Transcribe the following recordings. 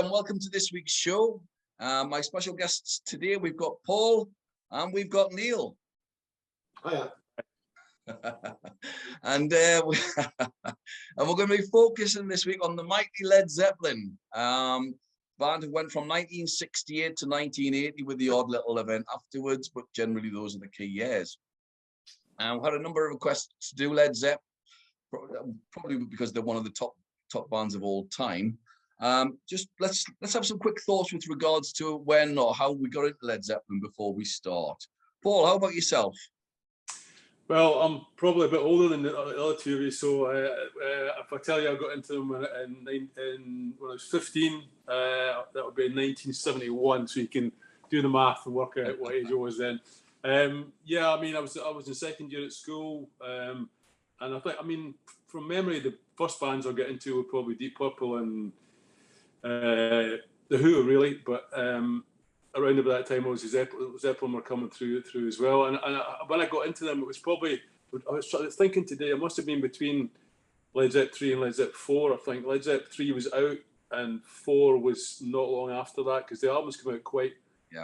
and welcome to this week's show. My special guests today, we've got Paul and we've got Neil. Hiya. And we're going to be focusing this week on the mighty Led Zeppelin. Band who went from 1968 to 1980 with the odd little event afterwards, but generally those are the key years. And we had a number of requests to do Led Zeppelin, probably because they're one of the top bands of all time. Just let's have some quick thoughts with regards to when or how we got into Led Zeppelin before we start. Paul, how about yourself? Well, I'm probably a bit older than the other two of you, so if I tell you I got into them when I was 15, that would be in 1971. So you can do the math and work out what age I was then. Yeah, I mean, I was in second year at school, and I mean, from memory, the first bands I'll get into were probably Deep Purple and The Who, really, but. Around about that time, Zeppelin were coming through as well, and when I got into them, it was probably, I was thinking today, it must have been between Led Zeppelin 3 and Led Zeppelin 4. I think Led Zeppelin 3 was out, and 4 was not long after that, because the albums came out quite,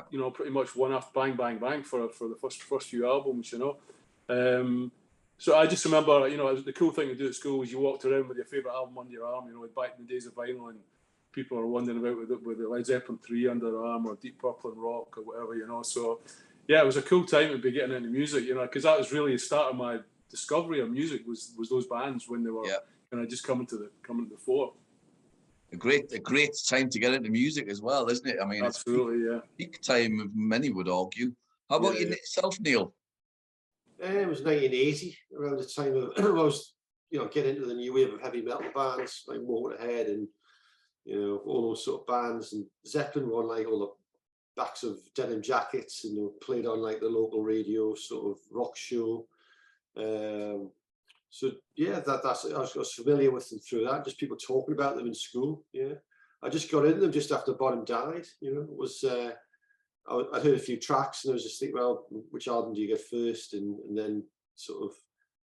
you know, pretty much one after bang for the first few albums, you know. So I just remember, you know, the cool thing to do at school was you walked around with your favourite album under your arm, you know, back in the days of vinyl, and people are wondering about with the Led Zeppelin 3 under their arm, or Deep Purple and Rock or whatever, you know. So yeah, it was a cool time to be getting into music, you know, because that was really the start of my discovery of music, was those bands when they were kind of just coming to the fore. A great time to get into music as well, isn't it? I mean, absolutely, it's peak time, many would argue. How about yourself, Neil? It was 1980, around the time of I was, you know, getting into the new wave of heavy metal bands like Motorhead and, you know, all those sort of bands, and Zeppelin were on like all the backs of denim jackets, and they were played on like the local radio sort of rock show. So yeah, I was familiar with them through that, just people talking about them in school. Yeah, I just got into them just after Bonham died. You know, it was I'd heard a few tracks, and I was just thinking, well, which album do you get first? And then sort of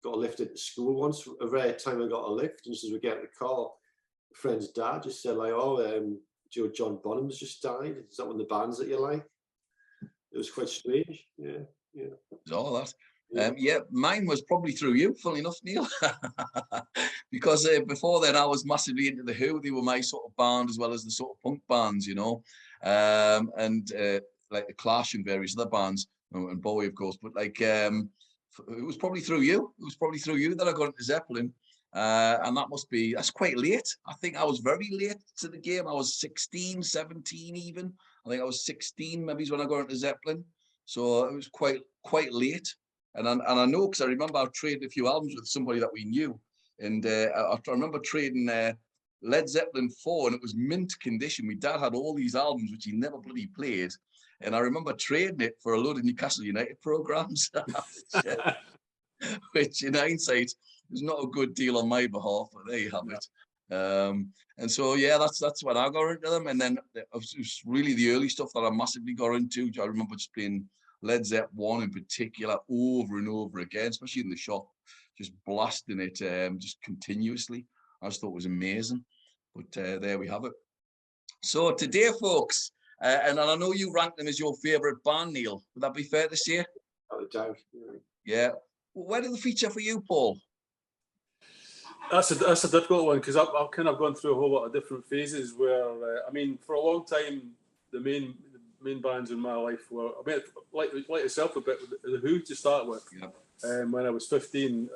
got a lift into school once, a rare time I got a lift, and just as we get in the car, a friend's dad just said like, oh, John Bonham's just died. Is that one of the bands that you like? It was quite strange. Yeah. All that. Yeah, mine was probably through you, funnily enough, Neil. Because before then I was massively into The Who. They were my sort of band, as well as the sort of punk bands, you know. And like the Clash and various other bands, and Bowie, of course. But like, it was probably through you. It was probably through you that I got into Zeppelin. And that's quite late. I think I was very late to the game. I was 16, 17 even. I think I was 16 maybe when I got into Zeppelin. So it was quite late. And I know, because I remember I traded a few albums with somebody that we knew. And I remember trading Led Zeppelin 4, and it was mint condition. My dad had all these albums, which he never bloody played. And I remember trading it for a load of Newcastle United programs, which in hindsight was not a good deal on my behalf, but there you have it. And so yeah, that's when I got into them. And then it was really the early stuff that I massively got into. I remember just playing Led Zeppelin 1 in particular over and over again, especially in the shop, just blasting it just continuously. I just thought it was amazing. But there we have it. So today, folks, and I know you rank them as your favourite band, Neil. Would that be fair to say? Without a doubt. Yeah. Where did they feature for you, Paul? That's a difficult one, because I've kind of gone through a whole lot of different phases where, I mean, for a long time, the main bands in my life were, I mean, like yourself a bit, The Who to start with. Yeah. When I was 15,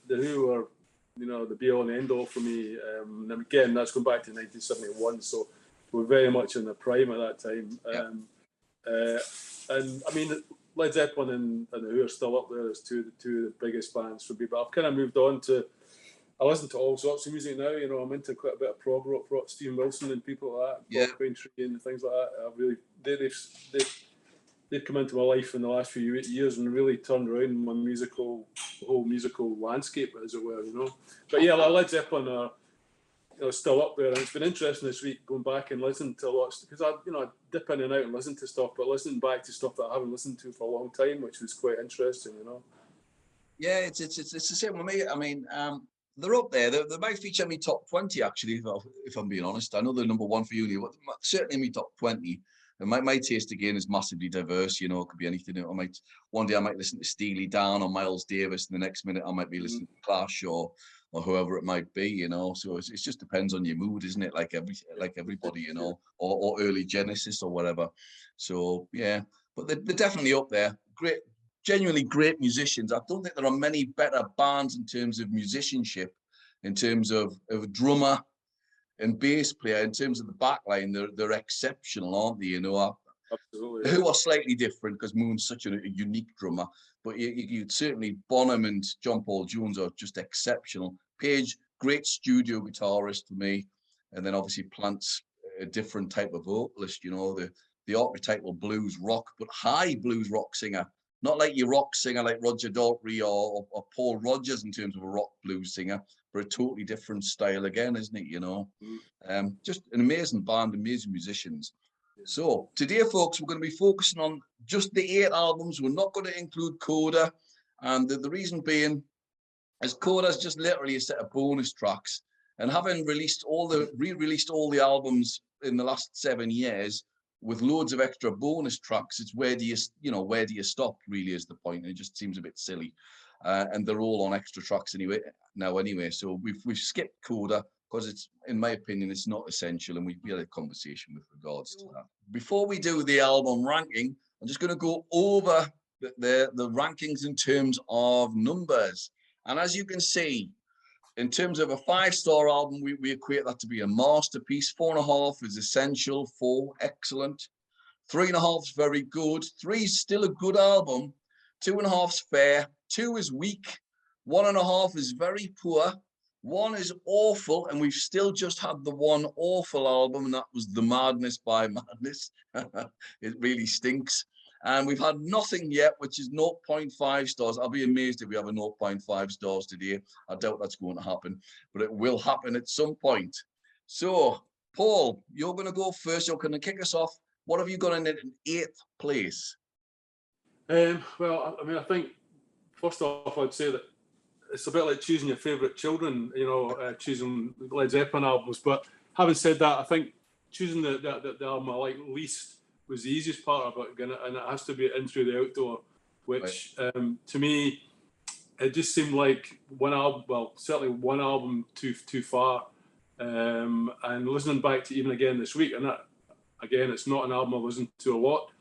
The Who were, you know, the be-all and end-all for me. And again, that's going back to 1971, so we're very much in the prime at that time. Yeah. And I mean, Led Zeppelin and The Who are still up there as two of the biggest bands for me, but I've kind of moved on to, I listen to all sorts of music now. You know, I'm into quite a bit of prog rock, Stephen Wilson and people like that, Braintree and things like that. I've really, they've come into my life in the last few years and really turned around my whole musical landscape, as it were. You know, but yeah, Led Zeppelin are, you know, still up there, and it's been interesting this week going back and listening to lots, because I dip in and out and listen to stuff, but listening back to stuff that I haven't listened to for a long time, which was quite interesting. You know. Yeah, it's the same with me. I mean, they're up there. They might feature me top 20 actually, if I'm being honest. I know they're number one for you, but certainly in me top 20. And my taste again is massively diverse. You know, it could be anything. One day I might listen to Steely Dan or Miles Davis, and the next minute I might be listening to Clash or whoever it might be. You know, so it just depends on your mood, isn't it? Like everybody, you know, or early Genesis or whatever. So yeah, but they're definitely up there. Great. Genuinely great musicians. I don't think there are many better bands in terms of musicianship, in terms of a drummer and bass player, in terms of the backline. They're exceptional, aren't they? You know, Absolutely. who are slightly different because Moon's such a unique drummer. But you'd certainly Bonham and John Paul Jones are just exceptional. Page, great studio guitarist for me, and then obviously Plant's a different type of vocalist. You know, the archetypal blues rock, but high blues rock singer. Not like your rock singer like Roger Daltrey or Paul Rodgers in terms of a rock blues singer, but a totally different style again, isn't it? You know, just an amazing band, amazing musicians. Yeah. So today, folks, we're going to be focusing on just the 8 albums. We're not going to include Coda, and the reason being is Coda's just literally a set of bonus tracks, and having re-released all the albums in the last 7 years, with loads of extra bonus tracks, it's where do you stop, really, is the point. It just seems a bit silly. And they're all on extra tracks anyway. So we've skipped Coda because it's, in my opinion, it's not essential, and we had a conversation with regards to that. Before we do the album ranking, I'm just going to go over the rankings in terms of numbers. And as you can see, in terms of a 5-star album, we equate that to be a masterpiece. 4.5 is essential. 4, excellent. 3.5 is very good. 3 is still a good album. 2.5 is fair. 2 is weak. 1.5 is very poor. 1 is awful, and we've still just had the one awful album, and that was The Madness by Madness. It really stinks. And we've had nothing yet, which is 0.5 stars. I'll be amazed if we have a 0.5 stars today. I doubt that's going to happen, but it will happen at some point. So, Paul, you're going to go first. You're going to kick us off. What have you got in 8th place? Well, I mean, I think, first off, I'd say that it's a bit like choosing your favourite children, you know, choosing Led Zeppelin albums. But having said that, I think choosing the album I like least was the easiest part of it, and it has to be In Through the Outdoor, which to me, it just seemed like one album, well, certainly one album too far. And listening back to even again this week, and that, again, it's not an album I listen to a lot.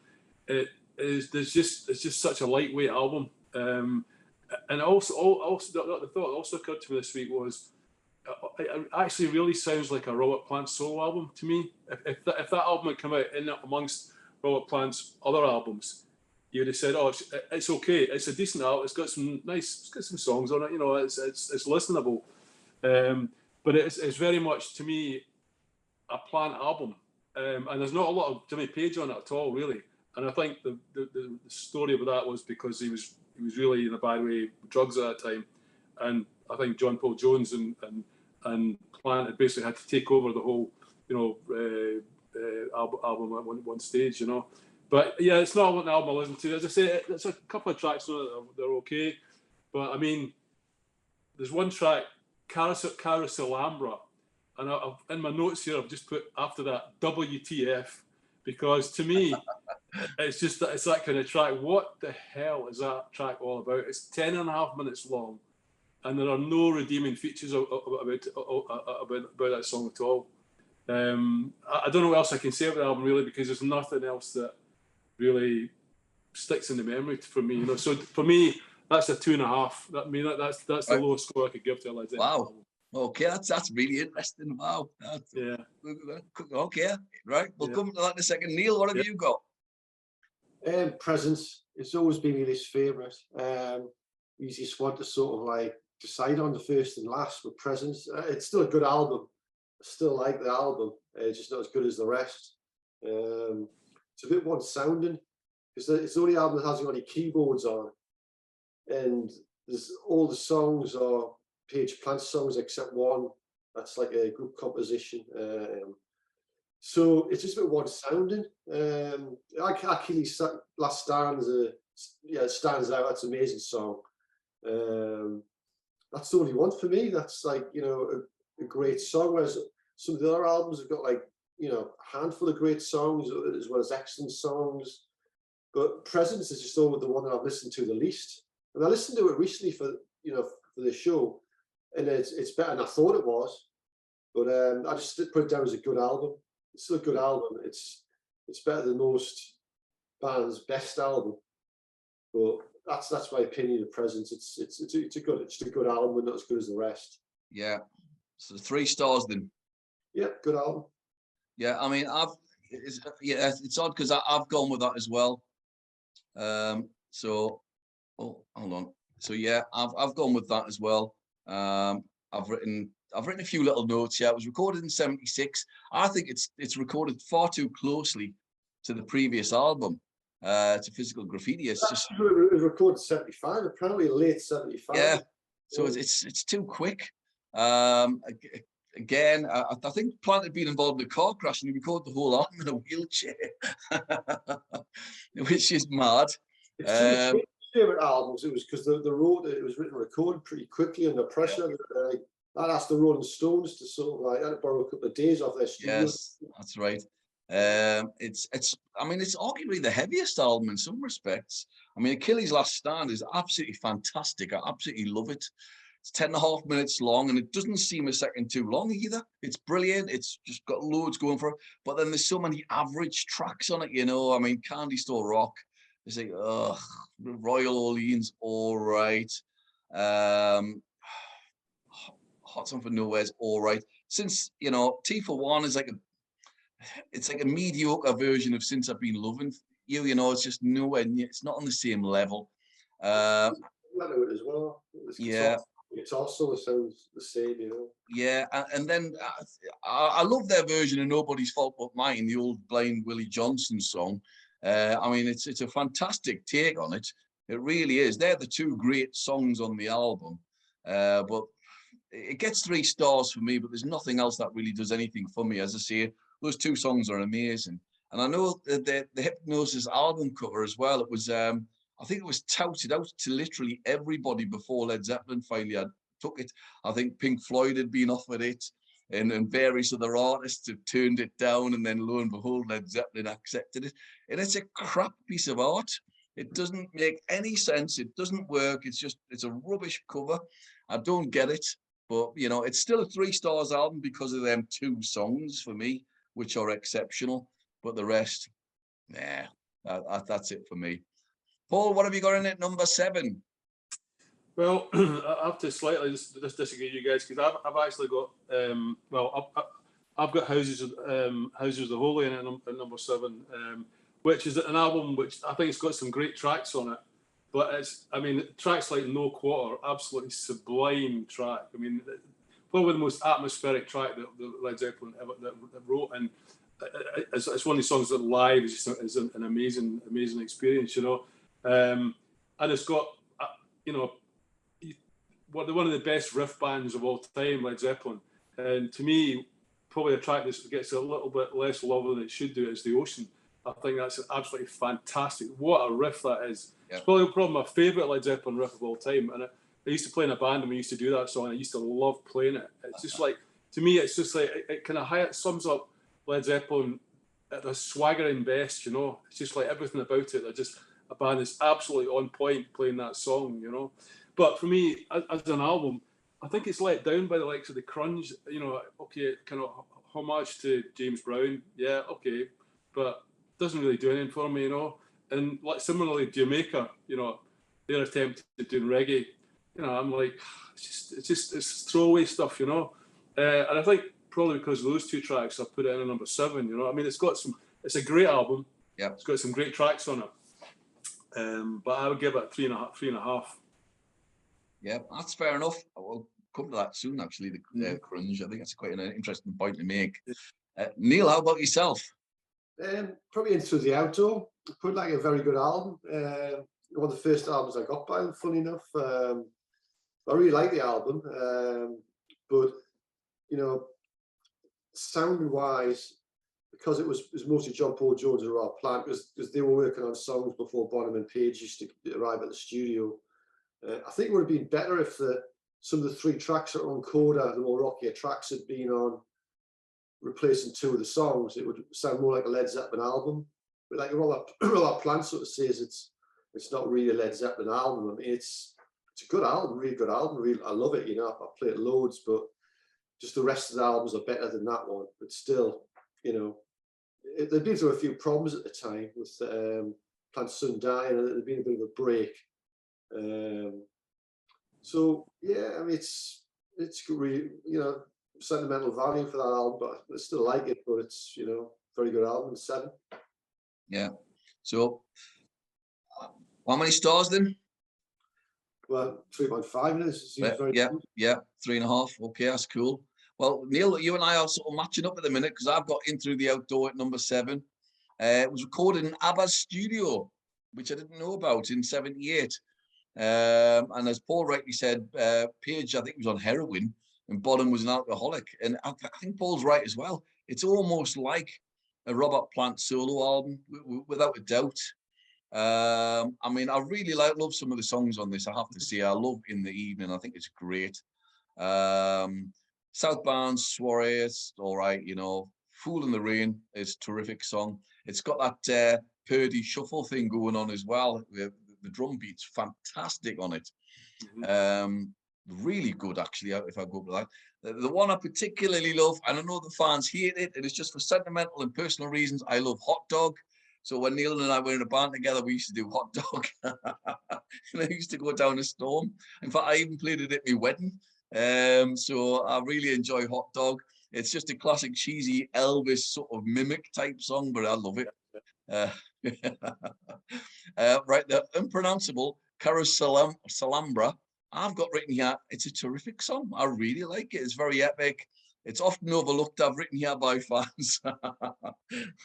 It's just such a lightweight album. And also the thought that also occurred to me this week was, it actually really sounds like a Robert Plant solo album to me. If that album had come out in amongst Robert Plant's other albums, you'd have said, "Oh, it's okay. It's a decent album. It's got some songs on it. You know, it's listenable." But it's very much, to me, a Plant album, and there's not a lot of Jimmy Page on it at all, really. And I think the story of that was because he was really in a bad way with drugs at that time, and I think John Paul Jones and Plant had basically had to take over the whole, you know, album at one stage, you know. But yeah, it's not an album I listen to. As I say, there's a couple of tracks on it, they're okay, but I mean, there's one track, Carousel Alhambra, and I've, in my notes here, I've just put after that WTF, because to me, it's that kind of track. What the hell is that track all about? It's 10.5 minutes long, and there are no redeeming features about that song at all. I don't know what else I can say about the album, really, because there's nothing else that really sticks in the memory for me. You know, so for me, that's a 2.5. That's the lowest score I could give to a Led Zeppelin album. Okay, that's really interesting. Wow. Yeah. Okay, right. We'll come to that in a second. Neil, what have you got? Presence. It's always been my least favourite. Easiest one to sort of like decide on, the first and last, with Presence. It's still a good album. I still like the album. It's just not as good as the rest. It's a bit one-sounding, because it's the only album that hasn't got any keyboards on, and there's all the songs are Page Plant songs except one that's like a group composition. So it's just a bit one-sounding. Achilles' Last Stanza, stands out. That's an amazing song. that's the only one for me. That's like, you know, a great song. Whereas some of the other albums have got like, you know, a handful of great songs as well as excellent songs. But Presence is just always the one that I've listened to the least. And I listened to it recently for, you know, for the show, and it's better than I thought it was. But I just put it down as a good album. It's still a good album. It's better than most bands' best album. But that's my opinion of Presence. It's a good album, but not as good as the rest. Yeah. So 3 stars then. Yeah, good album. Yeah, I mean, it's odd because I've gone with that as well. So, oh, hold on. So yeah, I've gone with that as well. I've written a few little notes here. It was recorded in '76. I think it's recorded far too closely to the previous album, to Physical Graffiti. It's just, it was recorded '75, apparently late '75. yeah. So it's too quick. Again, I think Plant had been involved in a car crash and he recorded the whole album in a wheelchair, which is mad. It's one of my favorite albums. It was because it was written and recorded pretty quickly under pressure. Yeah. That asked the Rolling Stones to sort of like, borrow a couple of days off their studio. Yes, that's right. I mean, it's arguably the heaviest album in some respects. I mean, Achilles' Last Stand is absolutely fantastic. I absolutely love it. It's 10.5 minutes long, and it doesn't seem a second too long either. It's brilliant. It's just got loads going for it. But then there's so many average tracks on it, you know. I mean, Candy Store Rock is like, ugh, Royal Orleans, all right. Hot Song for Nowhere's all right. Since, you know, T for One is like it's like a mediocre version of Since I've Been Loving You, you know, it's just nowhere near, it's not on the same level. I know it as well. Yeah. It also sounds the same, you know. Yeah, and then I love their version of Nobody's Fault But Mine, the old Blind Willie Johnson song. I mean, it's a fantastic take on it. It really is. They're the 2 great songs on the album. But it gets 3 stars for me, but there's nothing else that really does anything for me. As I say, those 2 songs are amazing. And I know that the Hypnosis album cover as well, it was I think it was touted out to literally everybody before Led Zeppelin finally took it. I think Pink Floyd had been offered it, and various other artists have turned it down, and then lo and behold, Led Zeppelin accepted it. And it's a crap piece of art. It doesn't make any sense. It doesn't work. It's a rubbish cover. I don't get it, but you know, it's still a 3 stars album because of them 2 songs for me, which are exceptional. But the rest, nah, that's it for me. Paul, what have you got in at number 7? Well, I have to slightly disagree with you guys, because I've actually got I've got Houses of the Holy in at number 7, which is an album which I think it's got some great tracks on it, but tracks like No Quarter, absolutely sublime track. I mean, probably the most atmospheric track that Led Zeppelin ever wrote, and it's one of these songs that live is just an amazing experience, you know. And it's got, you know, one of the best riff bands of all time, Led Zeppelin. And to me, probably a track that gets a little bit less love than it should do is The Ocean. I think that's absolutely fantastic. What a riff that is. Yeah. It's probably my favourite Led Zeppelin riff of all time. And I used to play in a band and we used to do that song, and I used to love playing it. It's just like, to me, it's just like, it kind of sums up Led Zeppelin at their swaggering best, you know. It's just like everything about it. They're just a band that's absolutely on point playing that song, you know. But for me, as an album, I think it's let down by the likes of the Crunge. You know, okay, kind of homage to James Brown, yeah, okay, but it doesn't really do anything for me, you know. And like similarly, Jamaica, you know, their attempt at doing reggae, you know, I'm like, it's throwaway stuff, you know. And I think probably because of those 2 tracks, I put it in at number 7. You know, I mean, it's a great album. Yeah, it's got some great tracks on it. But I would give it 3.5. Yeah, that's fair enough. We'll come to that soon, actually, the Crunge. I think that's quite an interesting point to make. Neil, how about yourself? Probably Into the Outdoor. Put like a very good album. One of the first albums I got by them, funny enough. I really like the album. But, you know, sound-wise, because it was mostly John Paul Jones and Rob Plant, because they were working on songs before Bonham and Page used to arrive at the studio. I think it would have been better if the some of the 3 tracks that are on Coda, the more rockier tracks, had been on replacing 2 of the songs, it would sound more like a Led Zeppelin album. But like Robert Plant sort of says, it's not really a Led Zeppelin album. I mean, it's a good album, really good album. Really, I love it. You know, I play it loads, but just the rest of the albums are better than that one. But still, you know, they'd been through a few problems at the time with Plant's son dying, and there'd been a bit of a break. So yeah, I mean, it's really, you know, sentimental value for that album, but I still like it. But it's, you know, very good album. 7. Yeah. So, how many stars then? Well, 3.5 minutes. Yeah, 3.5. Okay, that's cool. Well, Neil, you and I are sort of matching up at the minute because I've got In Through the Outdoor at number 7. It was recorded in ABBA's studio, which I didn't know about, in '78. And as Paul rightly said, Page, I think, was on heroin and Bonham was an alcoholic. And I think Paul's right as well. It's almost like a Robert Plant solo album, without a doubt. I mean, I really love some of the songs on this, I have to say. I love In the Evening. I think it's great. Southbound Soiree, it's all right, you know. Fool in the Rain is a terrific song. It's got that Purdy shuffle thing going on as well. The drum beat's fantastic on it. Really good, actually, if I go with that. The one I particularly love, and I know the fans hate it, and it's just for sentimental and personal reasons, I love Hot Dog. So when Neil and I were in a band together, we used to do Hot Dog. And I used to go down a storm. In fact, I even played it at my wedding. So I really enjoy Hot Dog. It's just a classic cheesy Elvis sort of mimic type song, but I love it. Right, the unpronounceable Salambra, I've got written here, it's a terrific song. I really like it. It's very epic. It's often overlooked, I've written here, by fans.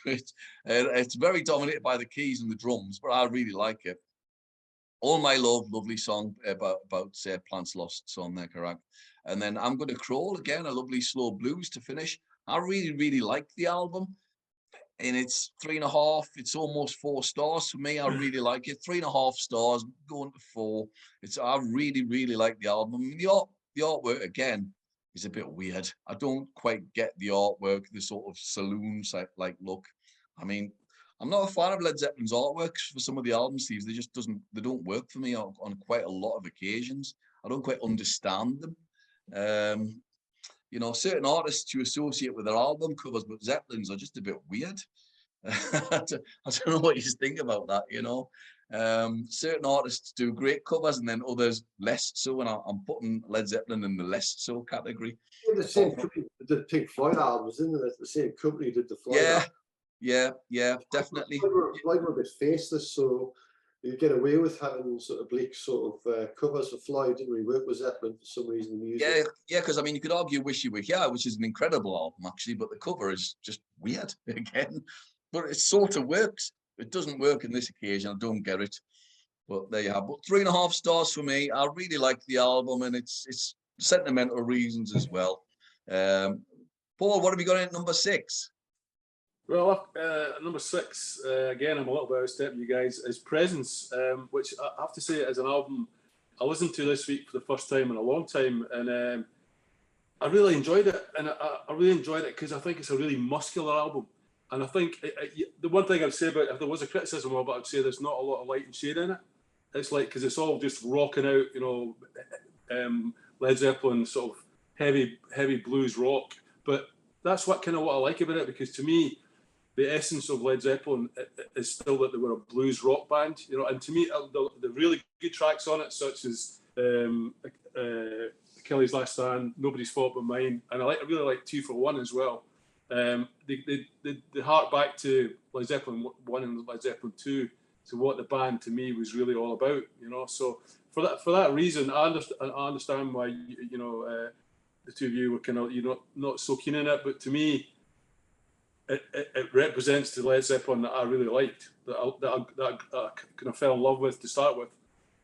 It's very dominated by the keys and the drums, but I really like it. All My Love, lovely song about Plant's lost son there, correct? And then I'm Gonna Crawl, again, a lovely slow blues to finish. I really like the album. And it's 3.5. It's almost 4 stars for me. I really like it. 3.5 stars, going to 4. I really like the album. I mean, the artwork again is a bit weird. I don't quite get the artwork, the sort of saloon like look. I mean, I'm not a fan of Led Zeppelin's artworks for some of the album sleeves. They don't work for me on quite a lot of occasions. I don't quite understand them. You know, certain artists you associate with their album covers, but Zeppelin's are just a bit weird. I don't know what you think about that, you know. Certain artists do great covers and then others less so, and I'm putting Led Zeppelin in the less so category. The same company did the Pink Floyd albums, isn't it? The same company did the Floyd album. Yeah, definitely. Floyd were a bit faceless, so you get away with having sort of bleak sort of covers for Floyd. Didn't really work with Zeppelin for some reason. The music. Yeah, because I mean, you could argue "Wish You Were Here," which is an incredible album actually, but the cover is just weird again. But it sort of works. It doesn't work in this occasion. I don't get it. But there you have. But 3.5 stars for me. I really like the album, and it's sentimental reasons as well. Paul, what have you got in at number 6? Well, number 6, again, I'm a little bit out of step with you guys, is Presence, which I have to say is an album I listened to this week for the first time in a long time, and I really enjoyed it. And I really enjoyed it because I think it's a really muscular album. And I think the one thing I'd say about, if there was a criticism of it, I'd say there's not a lot of light and shade in it. It's like, because it's all just rocking out, you know, Led Zeppelin sort of heavy blues rock. But that's what I like about it, because to me, the essence of Led Zeppelin is still that they were a blues rock band, you know. And to me, the really good tracks on it, such as Kelly's Last Stand, Nobody's Fault But Mine, and I really like 2 for 1 as well. They hark back to Led Zeppelin 1 and Led Zeppelin 2, to what the band to me was really all about, you know. So for that reason, I understand why you know the two of you were kind of not so keen on it, but to me, it represents the Led Zeppelin that I really liked, that I kind of fell in love with to start with,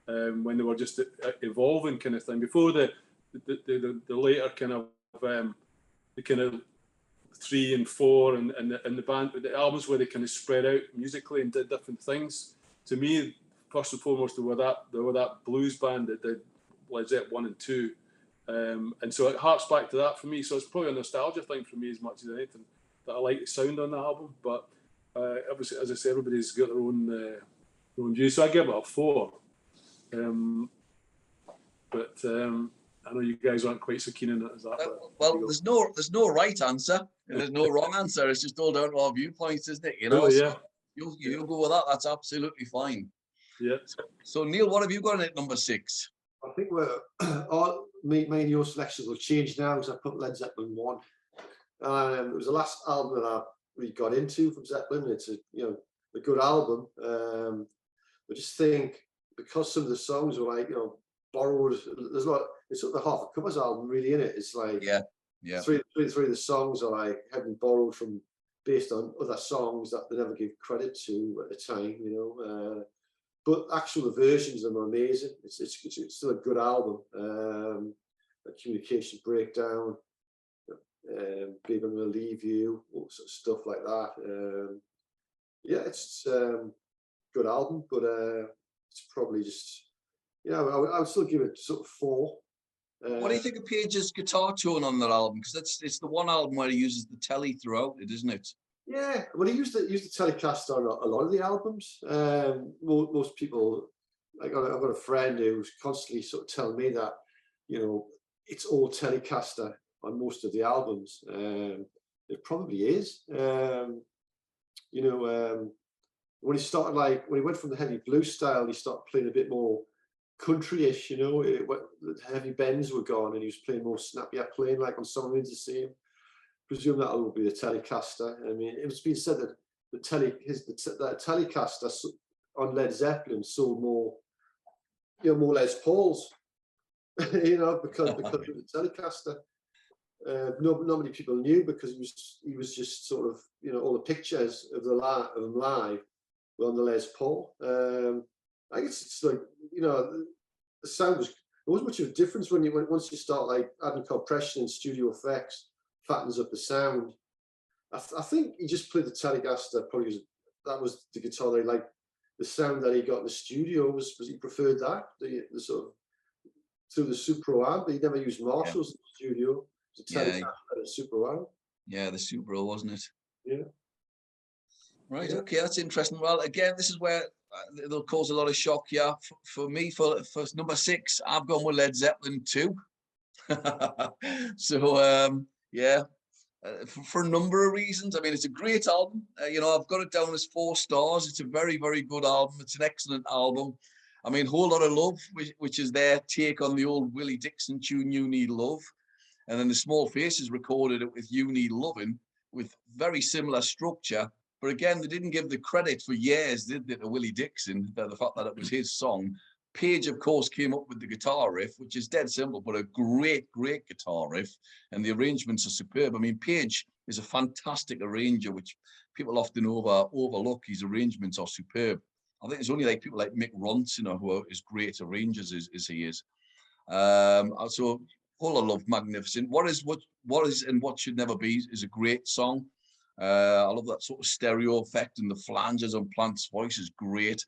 when they were just evolving kind of thing. Before the later kind of the kind of 3 and 4 and the band, the albums where they kind of spread out musically and did different things. To me, first and foremost, they were that blues band that did Led Zeppelin 1 and 2, And so it harks back to that for me. So it's probably a nostalgia thing for me as much as anything, that I like the sound on the album. But obviously, as I say, everybody's got their own views. So I give it a 4. But I know you guys aren't quite so keen on it as that. Well, there's no right answer and there's no wrong answer. It's just all down to our viewpoints, isn't it? You know, really, yeah. So you'll go with that. That's absolutely fine. Yeah. So Neil, what have you got in at number 6? I think me and your selections will change now because I put Led Zeppelin 1. It was the last album that I really got into from Zeppelin. It's a good album. I just think because some of the songs were like, borrowed. There's a lot. It's sort of the Half a Covers album, really, in it. It's like three of the songs are like have been borrowed from, based on other songs that they never give credit to at the time, but actual versions of them are amazing. It's still a good album. Communication Breakdown, Baby I'm Gonna Leave You, all sort of stuff like that. It's a good album, but it's probably just. I would still give it sort of 4. What do you think of Page's guitar tone on that album? Because it's the one album where he uses the telly throughout it, isn't it? Yeah, well, he used the Telecaster on a lot of the albums. Most people, I've got a friend who's constantly sort of telling me that, it's all Telecaster on most of the albums. It probably is. When he started, when he went from the heavy blues style, he started playing a bit more country-ish, the heavy bends were gone and he was playing more snappier playing, like on Summer Winds the Same. Presume that will be the Telecaster. I mean, it was being said that the Telecaster on Led Zeppelin sold more Les Pauls, because of the Telecaster. Not many people knew because he was just sort of, all the pictures of him live were on the Les Paul. I guess it's like, the sound there wasn't much of a difference once you start adding compression and studio effects, fattens up the sound. I think he just played the Telecaster probably that was the guitar they liked. The sound that he got in the studio was he preferred that, the sort of through the Supro amp, but he never used Marshalls in the studio. It was a Telecaster and a Supro amp. Yeah, the Supro, wasn't it? Yeah. Right, okay, that's interesting. Well, again, this is where it'll cause a lot of shock. Yeah, for me, for number 6, I've gone with Led Zeppelin 2. So, for a number of reasons. I mean, it's a great album. I've got it down as 4 stars. It's a very, very good album. It's an excellent album. I mean, Whole Lot of Love, which is their take on the old Willie Dixon tune, You Need Love. And then the Small Faces recorded it with You Need Loving, with very similar structure. But again, they didn't give the credit for years, did they, to Willie Dixon, the fact that it was his song. Page, of course, came up with the guitar riff, which is dead simple, but a great, great guitar riff. And the arrangements are superb. I mean, Page is a fantastic arranger, which people often overlook. His arrangements are superb. I think it's only people like Mick Ronson who are as great arrangers as he is. So, Whole Lot of Love, magnificent. What is and What Should Never Be is a great song. I love that sort of stereo effect, and the flanges on Plant's voice is great.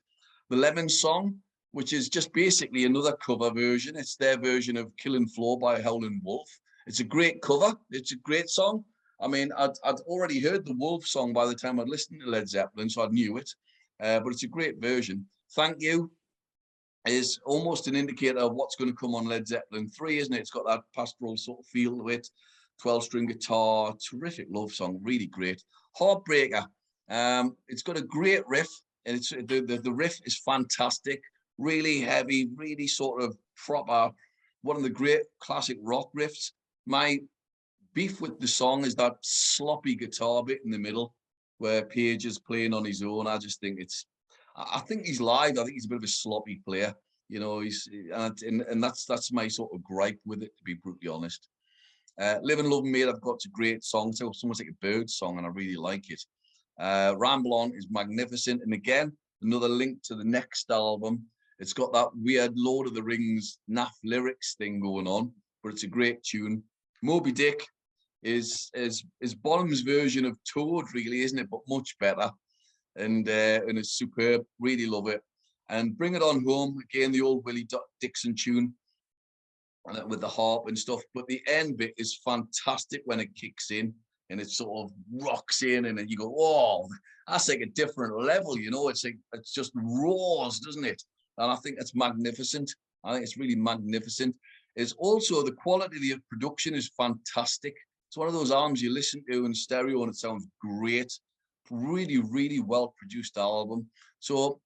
The Lemon Song, which is just basically another cover version. It's their version of Killing Floor by Howlin' Wolf. It's a great cover. It's a great song. I mean, I'd already heard the Wolf song by the time I'd listened to Led Zeppelin, so I knew it. But it's a great version. Thank You is almost an indicator of what's going to come on Led Zeppelin 3, isn't it? It's got that pastoral sort of feel to it. 12-string guitar, terrific love song, really great. Heartbreaker, it's got a great riff, and the riff is fantastic, really heavy, really sort of proper, one of the great classic rock riffs. My beef with the song is that sloppy guitar bit in the middle where Page is playing on his own. I just think I think he's live. I think he's a bit of a sloppy player, and that's my sort of gripe with it, to be brutally honest. Live and Love Made, I've got a great song. It's almost like a bird song, and I really like it. Ramble On is magnificent. And again, another link to the next album. It's got that weird Lord of the Rings naff lyrics thing going on, but it's a great tune. Moby Dick is Bonham's version of Toad, really, isn't it? But much better. And it's superb. Really love it. And Bring It On Home, again, the old Willie Dixon tune. with the harp and stuff. But the end bit is fantastic when it kicks in and it sort of rocks in, and then you go, oh, that's like a different level, you know. It's like, it's just roars, doesn't it? And I think it's magnificent. I think it's really magnificent. It's also the quality of the production is fantastic. It's one of those albums you listen to in stereo and it sounds great. Really, really well produced album. So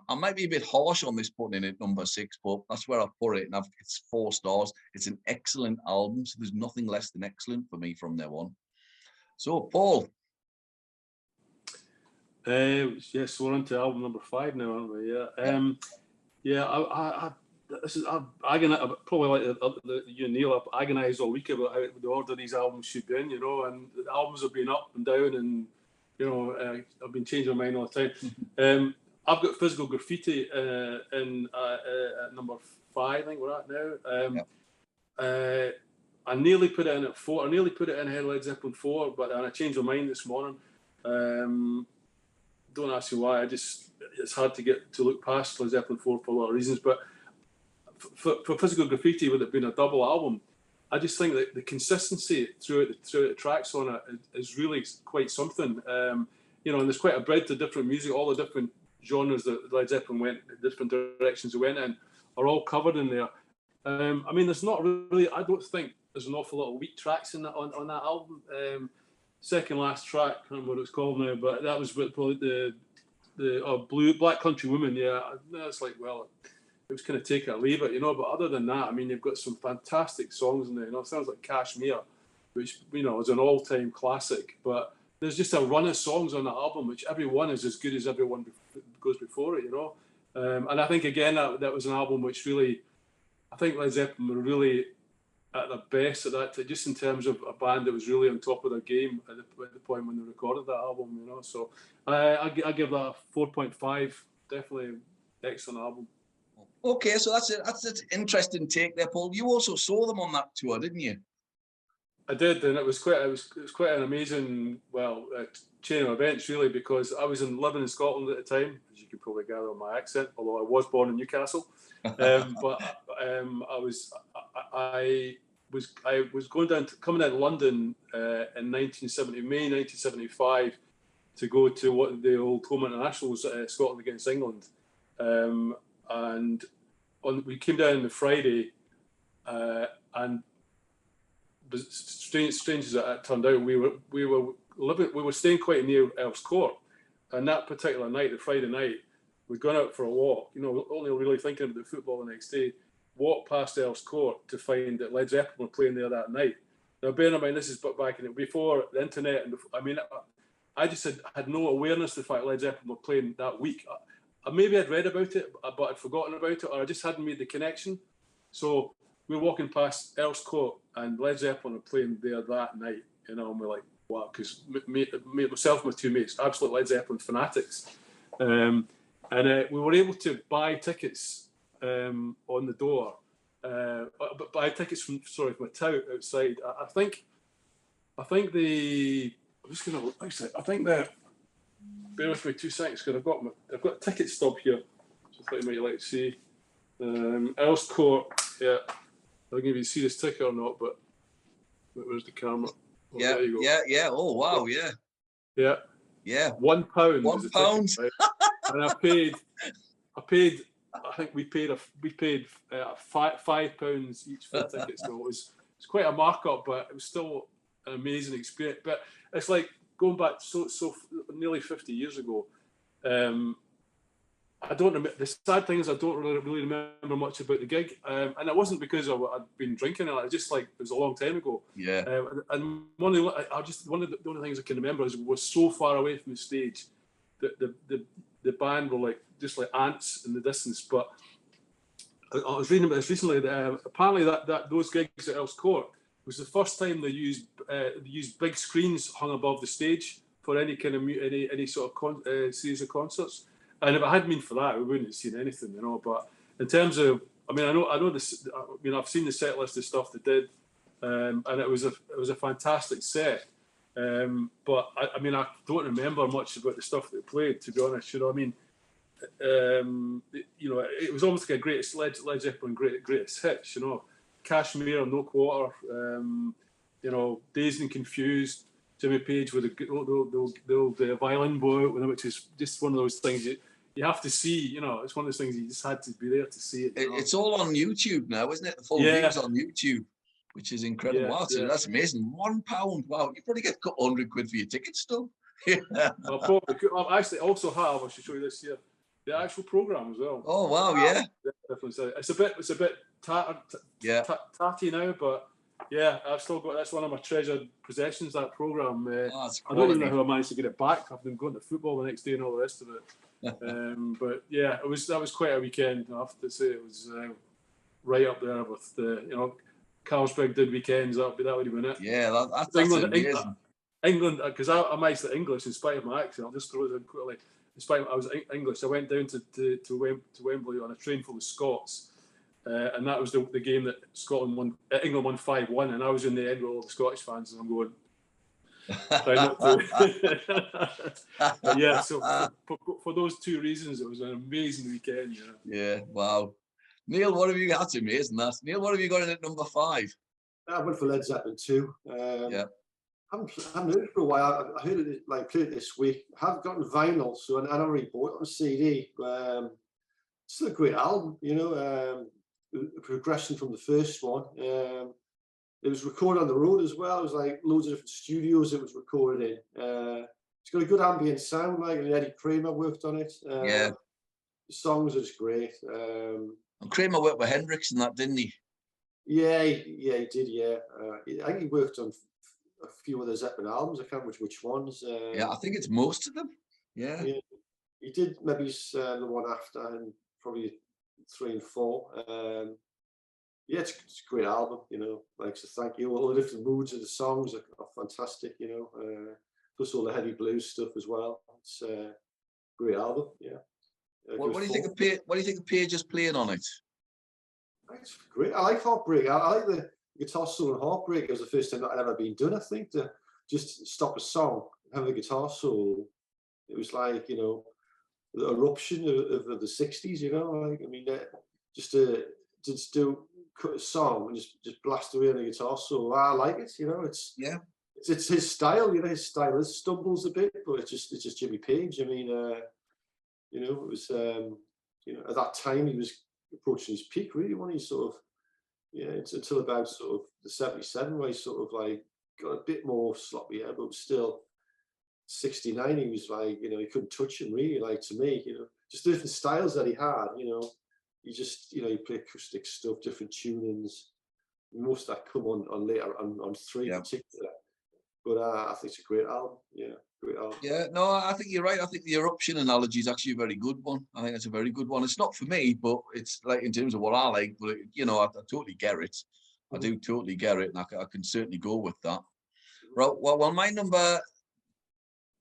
I might be a bit harsh on this, putting in at number 6, but that's where I put it. And it's 4 stars. It's an excellent album. So there's nothing less than excellent for me from there on. So Paul. Yes, we're on to album number 5 now, aren't we? Yeah. Yeah. I've probably like you and Neil, I've agonised all week about how the order these albums should be in, you know, and the albums have been up and down, and you know, I've been changing my mind all the time. I've got Physical Graffiti in at number 5, I think we're at now. I nearly put it in at 4. I nearly put it in ahead of Led Zeppelin 4, but I changed my mind this morning. Don't ask me why. It's hard to look past Led Zeppelin 4 for a lot of reasons, but for Physical Graffiti, with it being a double album, I just think that the consistency throughout the tracks on it is really quite something. You know, and there's quite a breadth of different music. All the different genres that Led Zeppelin went, the different directions they went in, are all covered in there. I mean, there's not really, I don't think there's an awful lot of weak tracks on that album. Second last track, I can't remember what it's called now, but that was probably the Black Country Woman. Yeah, that's like, well, it was kind of take it or leave it, you know. But other than that, I mean, you've got some fantastic songs in there. You know, it sounds like Kashmir, which, you know, is an all-time classic. But there's just a run of songs on the album, which every one is as good as everyone goes before it, you know. And I think, again, that was an album which really, I think Led Zeppelin were really at their best at that, just in terms of a band that was really on top of their game at the point when they recorded that album, you know. So I give that a 4.5. Definitely excellent album. Okay, so that's an interesting take there, Paul. You also saw them on that tour, didn't you? I did, and it was quite an amazing, chain of events, really, because I was living in Scotland at the time, as you can probably gather on my accent, although I was born in Newcastle. But I was coming down to London in May 1975, to go to what the old home international was, Scotland against England, and we came down on the Friday, and strange as it turned out, we were staying quite near Earls Court, and that particular night, the Friday night, we'd gone out for a walk, you know, only really thinking about the football the next day. Walked past Earls Court to find that Led Zeppelin were playing there that night. Now, bearing in mind, this is back in before the internet, and before, I mean, I just had no awareness of the fact Led Zeppelin were playing that week. Maybe I'd read about it, but I'd forgotten about it, or I just hadn't made the connection. So we were walking past Earls Court, and Led Zeppelin were playing there that night, you know, and we're like, wow, because myself and my 2 mates, absolute Led Zeppelin fanatics. And we were able to buy tickets on the door, but buy tickets from a tout outside. I think bear with me 2 seconds, because I've got a ticket stub here, so I thought you might like to see. Earls Court, yeah. I don't know if you see this ticket or not, but where's the camera? Oh, yeah, there you go. yeah. Oh wow, yeah. Yeah. Yeah. £1. £1. Ticket, right? And I paid. I think we paid £5 each for the ticket. So it's quite a markup, but it was still an amazing experience. But it's like going back so nearly 50 years ago. I don't remember. The sad thing is, I don't really remember much about the gig, and it wasn't because I'd been drinking. It just like it was a long time ago. Yeah. And one of the only things I can remember is we were so far away from the stage that the band were like just like ants in the distance. But I was reading about this recently. That, apparently, that those gigs at Earls Court was the first time they used big screens hung above the stage for any kind of any sort of series of concerts. And if it hadn't been for that, we wouldn't have seen anything, you know. But in terms of, I mean, I know this. I mean, I've seen the set list of stuff they did, and it was a fantastic set. But I mean, I don't remember much about the stuff they played, to be honest. You know, I mean, you know, it was almost like a greatest Led Zeppelin greatest hits, you know. Kashmir, No Quarter, you know, Dazed and Confused, Jimmy Page with the old violin blow out, which is just one of those things you have to see. You know, it's one of those things you just had to be there to see it. It's all on YouTube now, isn't it? The full views on YouTube, which is incredible. Wow, so that's amazing. £1. Wow, you probably get a couple £100 for your ticket still. I'll probably could. I actually also have. I should show you this here. The actual program as well. Oh wow, yeah. Definitely. It's a bit tatty now, but yeah, I've still got. That's one of my treasured possessions. That program. I don't even know how I managed to get it back. I've been going to football the next day and all the rest of it. But yeah, that was quite a weekend. I have to say it was right up there with the Carlsberg did weekends. That would have been it. Yeah, that's amazing. England, because I'm actually English in spite of my accent. I'll just throw it in quickly. In spite of I was English, I went down to Wembley on a train full of Scots, and that was the game that England won 5-1, and I was in the end with all the Scottish fans, and I'm going. But yeah, so for those two reasons, it was an amazing weekend. Yeah, wow. Neil, what have you got? That's amazing. Neil, what have you got in at number 5? I went for Led Zeppelin II. Yeah. I haven't heard it for a while. I heard it played it this week. I have gotten vinyl, so I don't really bought it on CD. It's still a great album, the progression from the first one. It was recorded on the road as well. It was like loads of different studios it was recorded in. It's got a good ambient sound, and Eddie Kramer worked on it. Yeah. The songs are just great. And Kramer worked with Hendrix and that, didn't he? Yeah, he did. Yeah, I think he worked on a few of the Zeppelin albums. I can't remember which ones. Yeah, I think it's most of them. Yeah. He did maybe the one after, and probably 3 and 4. Yeah, it's a great album. So thank you. All the different moods of the songs are fantastic. Plus all the heavy blues stuff as well. It's a great album. Yeah. What do you think of Page's playing on it? It's great. I like Heartbreak. I like the guitar solo in Heartbreak. It was the first time that had ever been done, I think, to just stop a song, have a guitar solo. It was like, the eruption of the 60s, just to cut a song and just blast away on a guitar solo. I like it, it's his style, his style stumbles a bit, but it's just Jimmy Page. It was, at that time he was approaching his peak, really, when he sort of, it's until about sort of the 77 where he sort of like got a bit more sloppy, but still 69 he was like, he couldn't touch him really, like, to me, just the different styles that he had, he just, he played acoustic stuff, different tunings, most of that come on later on 3 in particular, but I think it's a great album. Yeah, no, I think you're right. I think the eruption analogy is actually a very good one. I think it's a very good one. It's not for me, but it's like in terms of what I like, but I totally get it. I do totally get it, and I can certainly go with that. Right, well, my number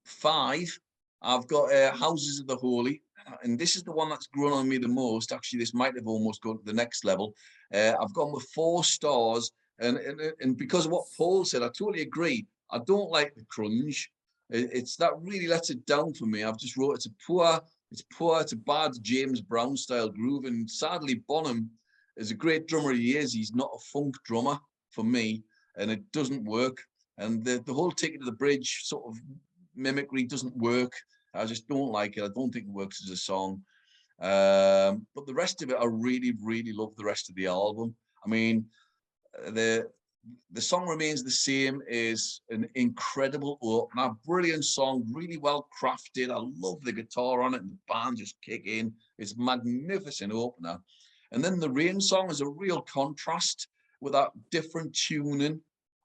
5, I've got Houses of the Holy, and this is the one that's grown on me the most. Actually, this might have almost gone to the next level. I've gone with 4 stars, and because of what Paul said, I totally agree. I don't like the grunge. It's that really lets it down for me. I've just wrote it's a bad James Brown style groove, and sadly Bonham is a great drummer. He's not a funk drummer for me, and it doesn't work. And the whole Take It to the Bridge sort of mimicry doesn't work. I just don't like it. I don't think it works as a song. But the rest of it, I really, really love the rest of the album. I mean, the song Remains the Same is an incredible opener, brilliant song, really well crafted. I love the guitar on it and the band just kick in. It's a magnificent opener. And then the Rain song is a real contrast with that different tuning.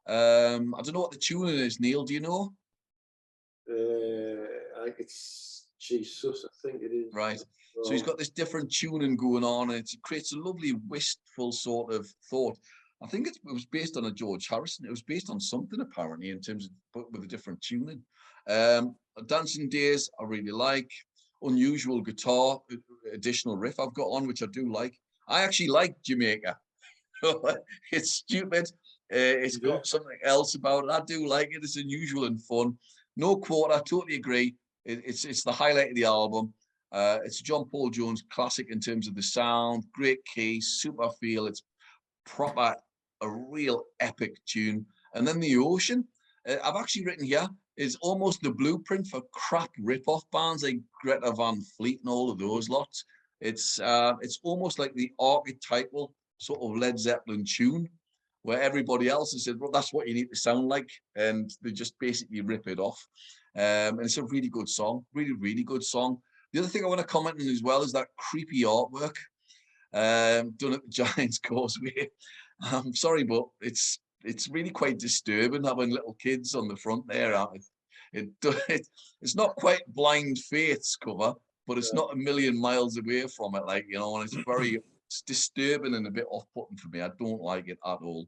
I don't know what the tuning is, Neil, do you know? I think it's Jesus, I think it is. Right. So he's got this different tuning going on, and it creates a lovely wistful sort of thought. I think it was based on a George Harrison. It was based on something apparently in terms of with a different tuning. Dancing Days I really like. Unusual guitar additional riff I've got on, which I do like. I actually like Jamaica. It's stupid. It's got something else about it. I do like it. It's unusual and fun. No Quarter, I totally agree. It's the highlight of the album. It's a John Paul Jones classic in terms of the sound, great key, super feel. It's proper a real epic tune. And then The Ocean, I've actually written here, is almost the blueprint for crap rip-off bands like Greta Van Fleet and all of those lots. It's almost like the archetypal sort of Led Zeppelin tune, where everybody else has said, well, that's what you need to sound like, and they just basically rip it off. And it's a really good song, really, really good song. The other thing I want to comment on as well is that creepy artwork done at the Giants Causeway. I'm sorry, but it's really quite disturbing having little kids on the front there. It's not quite Blind Faith's cover, but it's not a million miles away from it, like, you know, and it's disturbing and a bit off-putting for me. I don't like it at all.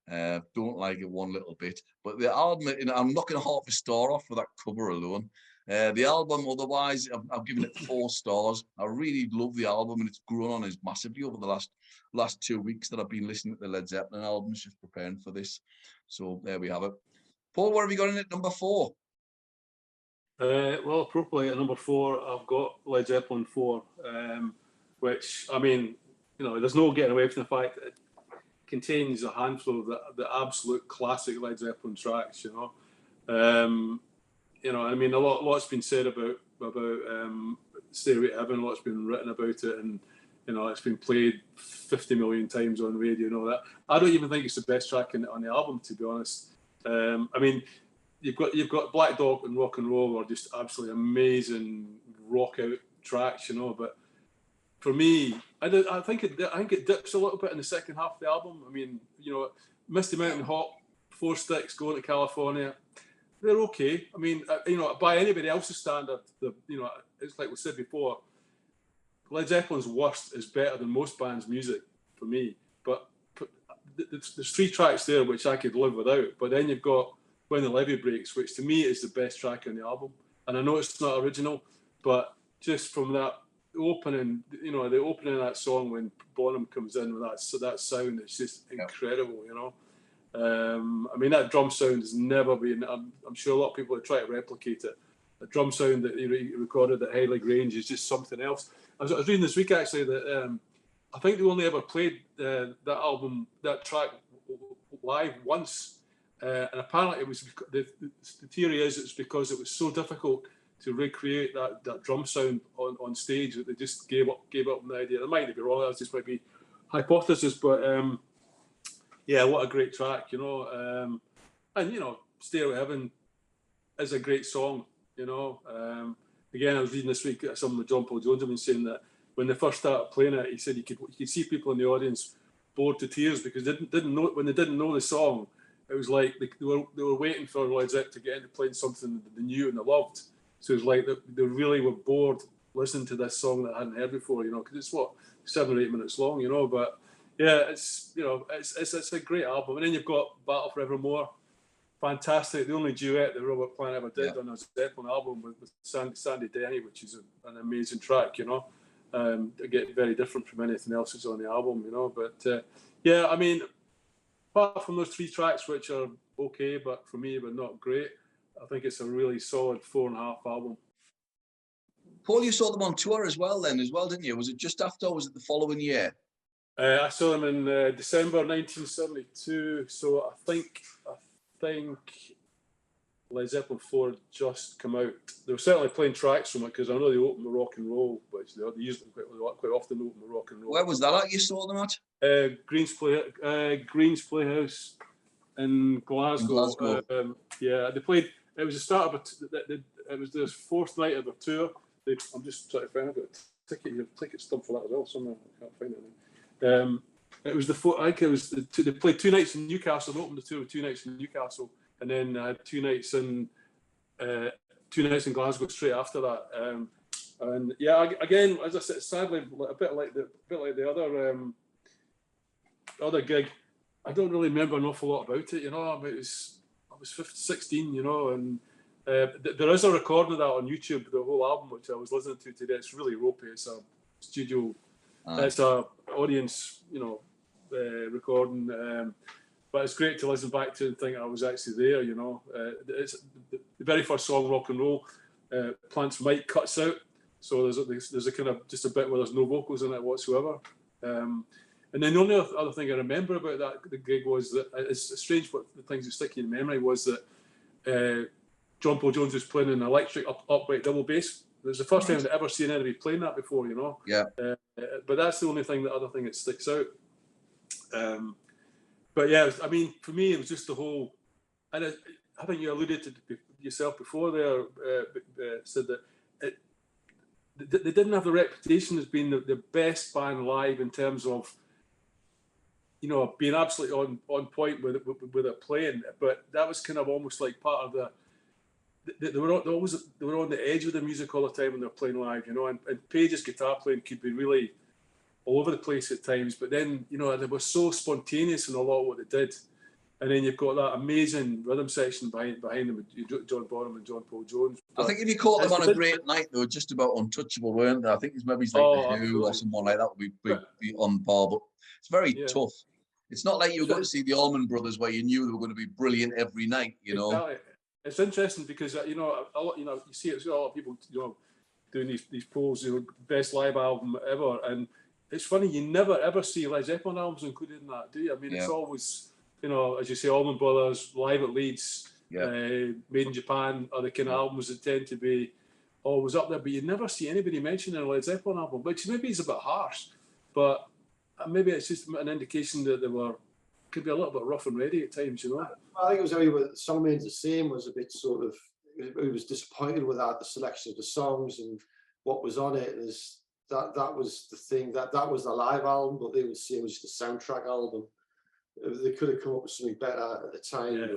Don't like it one little bit. But the album, you know, I'm knocking half a star off for that cover alone. The album, otherwise, I've given it 4 stars. I really love the album, and it's grown on us massively over the last 2 weeks that I've been listening to the Led Zeppelin albums, just preparing for this. So there we have it. Paul, what have you got in at number 4? Well, appropriately at number 4, I've got Led Zeppelin IV, which, I mean, you know, there's no getting away from the fact that it contains a handful of the absolute classic Led Zeppelin tracks, you know. You know, I mean, lot's been said about Stairway to Heaven, lot's been written about it, and, you know, it's been played 50 million times on radio and all that. I don't even think it's the best track on the album, to be honest. I mean, you've got Black Dog and Rock and Roll are just absolutely amazing rock out tracks, you know. But for me, I think it dips a little bit in the second half of the album. I mean, you know, Misty Mountain Hop, 4 Sticks, Going to California, they're okay. I mean, you know, by anybody else's standard, you know, it's like we said before, Led Zeppelin's worst is better than most bands' music for me. But there's 3 tracks there which I could live without. But then you've got When the Levee Breaks, which to me is the best track on the album. And I know it's not original, but just from that opening, you know, the opening of that song when Bonham comes in with that sound, it's just incredible, you know. I mean, that drum sound has never been, I'm sure a lot of people have tried to replicate it. The drum sound that he recorded at Headley Grange is just something else. I was reading this week actually that I think they only ever played that track live once. And apparently it was, the theory is it's because it was so difficult to recreate that drum sound on stage that they just gave up on the idea. It might be wrong, that just might be hypothesis, but yeah, what a great track, you know. And, you know, Stairway to Heaven is a great song, you know. Again, I was reading this week something with John Paul Jones. I've been saying that when they first started playing it, he said you could see people in the audience bored to tears because they didn't know the song. It was like they were waiting for Led Zeppelin to get into playing something that they knew and they loved. So it was like they really were bored listening to this song that I hadn't heard before, you know, because it's 7 or 8 minutes long, you know. But yeah, it's, you know, it's a great album. And then you've got Battle for Evermore, fantastic. The only duet that Robert Plant ever did on a Zeppelin album with Sandy Denny, which is an amazing track, you know. Again, very different from anything else that's on the album, you know. But yeah, I mean, apart from those 3 tracks, which are okay, but for me, but not great, I think it's a really solid 4.5 album. Paul, you saw them on tour as well, didn't you? Was it just after, or was it the following year? I saw them in December 1972. So I think Led Zeppelin IV just come out. They were certainly playing tracks from it because I know they opened the Rock and Roll, which they usually quite often open the Rock and Roll. Where was that at? You saw them at? Green's Playhouse in Glasgow. Yeah, they played. It was the start of it was their 4th night of their tour. I'm just trying to find out a ticket stub for that as well. Somewhere I can't find it. It was I think it was they played 2 nights in Newcastle. They opened the tour with 2 nights in Newcastle, and then had 2 nights in Glasgow straight after that. And yeah, again, as I said, sadly, a bit like the other gig, I don't really remember an awful lot about it. You know, I was 16, you know, and there is a recording of that on YouTube, the whole album, which I was listening to today. It's really ropey. It's a studio, it's a audience, you know, recording. But it's great to listen back to and think I was actually there, you know. It's the very first song, Rock and Roll, Plant's mic cuts out. So there's a kind of just a bit where there's no vocals in it whatsoever. And And then the only other thing I remember about the gig was that it's strange, what the things that stick in memory was that John Paul Jones was playing an electric upright double bass. It was the first time I'd ever seen anybody playing that before, you know. Yeah. But that's the only other thing that sticks out. But yeah, I mean, for me, it was just the whole, and I think you alluded to yourself before there, said that they didn't have the reputation as being the best band live in terms of, you know, being absolutely on point with it playing, but that was kind of almost like part of they were on the edge of the music all the time when they were playing live, you know, and Page's guitar playing could be really all over the place at times, but then, you know, they were so spontaneous in a lot of what they did. And then you've got that amazing rhythm section behind them with John Bonham and John Paul Jones. I think if you caught them on a great night, they were just about untouchable, weren't they? I think it's maybe like the Who or someone like that would be on par, but it's very tough. It's not like you were going to see the Allman Brothers where you knew they were going to be brilliant every night, you know. Exactly. It's interesting because you know, you see a lot of people, you know, doing these polls, you know, best live album ever, and it's funny, you never ever see Led Zeppelin albums included in that, do you? I mean, it's always, you know, as you say, Allman Brothers, live at Leeds, Made in Japan are the kind of albums that tend to be always up there, but you never see anybody mentioning a Led Zeppelin album, which maybe is a bit harsh, but maybe it's just an indication that they could be a little bit rough and ready at times, you know. I think it was only with Some Remains the Same was a bit sort of, it was disappointed with the selection of the songs and what was on it. That was the thing, that was the live album, but they would say it was just a soundtrack album. They could have come up with something better at the time. Yeah.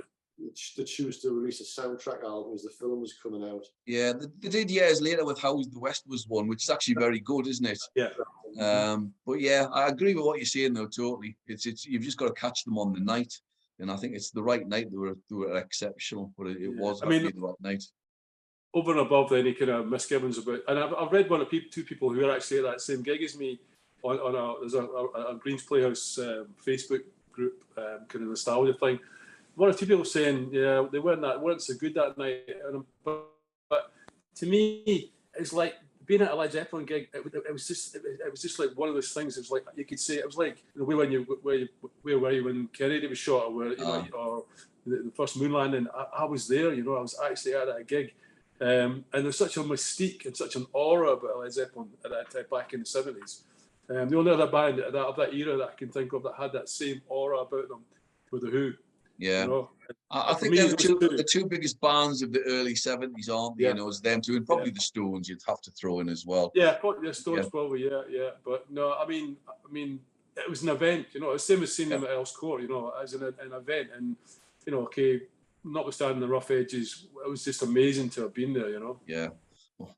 They choose to release a soundtrack album as the film was coming out. Yeah, they did years later with How the West Was Won, which is actually very good, isn't it? Yeah. But yeah, I agree with what you're saying though, totally. It's you've just got to catch them on the night, and I think it's the right night. They were exceptional, but it was the right night. Over and above any kind of misgivings about, and I've read two people who are actually at that same gig as me there's a Greens Playhouse Facebook group, kind of nostalgia thing. One or two people saying, yeah, they weren't so good that night, but to me, it's like being at a Led Zeppelin gig. It was just like one of those things. It was like you could say it was like where were you when Kennedy was shot, or where or the first moon landing. I was there, you know. I was actually at that gig. And there's such a mystique and such an aura about Led Zeppelin at that time, back in the 70s. The only other band of that era that I can think of that had that same aura about them were the Who. Yeah, you know? I think they're the two biggest bands of the early 70s, aren't they? Yeah. You know, it's them two, and probably the Stones you'd have to throw in as well. Yeah, probably the Stones, probably, yeah. But no, I mean, it was an event, you know. It's the same as seeing them at Earls Court, you know, as an event, and you know, okay. Notwithstanding the rough edges, it was just amazing to have been there, you know. Yeah.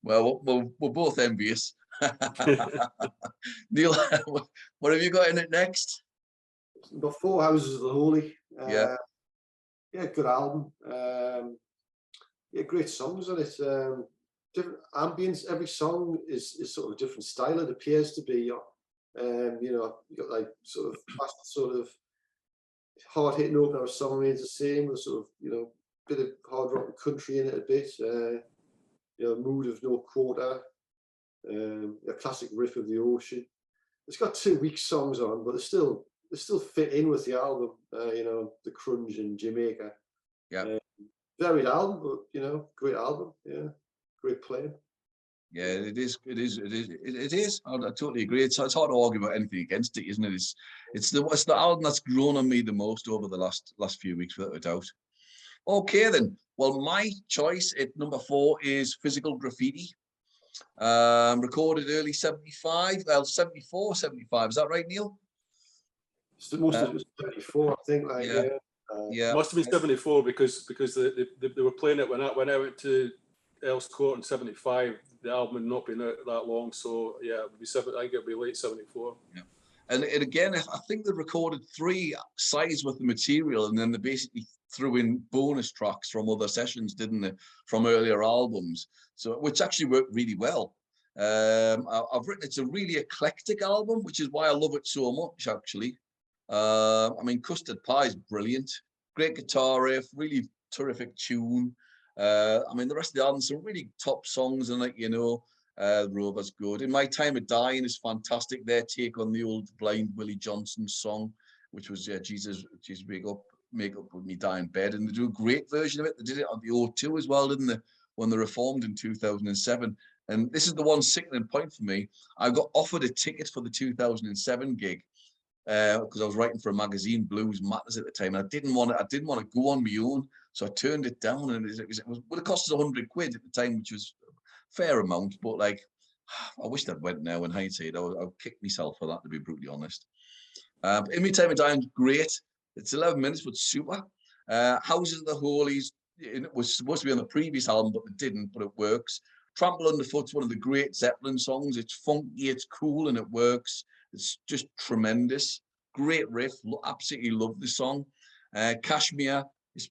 Well, we're both envious. Neil, what have you got in it next? Number 4, Houses of the Holy. Yeah, good album. Great songs on it. Different ambience. Every song is sort of a different style. It appears to be. You know, you got like sort of fast, sort of hard-hitting opener of Some Remains the Same, with sort of, you know, bit of hard rock and country in it a bit. You know, Mood of No Quarter, a classic riff of the ocean. It's got 2 weak songs on, but they still fit in with the album. You know, The Crunge and Jamaica. Yeah. Varied album, but you know, great album. Yeah, great playing. Yeah, it is. I totally agree. It's hard to argue about anything against it, isn't it? It's the album that's grown on me the most over the last few weeks, without a doubt. Okay, then. Well, my choice at number 4 is Physical Graffiti. Recorded early 75, well, 74, 75. Is that right, Neil? Most of it was 74, I think. Like, yeah. Must have been 74 because they were playing it when I went to Earls Court in 75. The album had not been out that long, so yeah, it would be I think it'd be late 74. Yeah. And again, I think they recorded 3 sides with the material, and then they basically threw in bonus tracks from other sessions, didn't they, from earlier albums? So, which actually worked really well. I've written it's a really eclectic album, which is why I love it so much, actually. I mean, Custard Pie is brilliant, great guitar riff, really terrific tune. I mean, the rest of the album, some really top songs in it, you know. Rover's good. In My Time of Dying is fantastic. Their take on the old Blind Willie Johnson song, which was Jesus, make up with me dying bed. And they do a great version of it. They did it on the O2 as well, didn't they? When they reformed in 2007. And this is the one sickening point for me. I got offered a ticket for the 2007 gig because I was writing for a magazine, Blues Matters, at the time. And I didn't want to go on my own, so I turned it down. And it would have cost us 100 quid at the time, which was a fair amount. But like, I wish I'd went now. In hindsight, I would kick myself for that, to be brutally honest. In My Time of Dying, great. It's 11 minutes, but super. Houses of the Holies, it was supposed to be on the previous album, but it didn't, but it works. Trample Underfoot's one of the great Zeppelin songs. It's funky, it's cool, and it works. It's just tremendous. Great riff. Absolutely love the song. Kashmir is,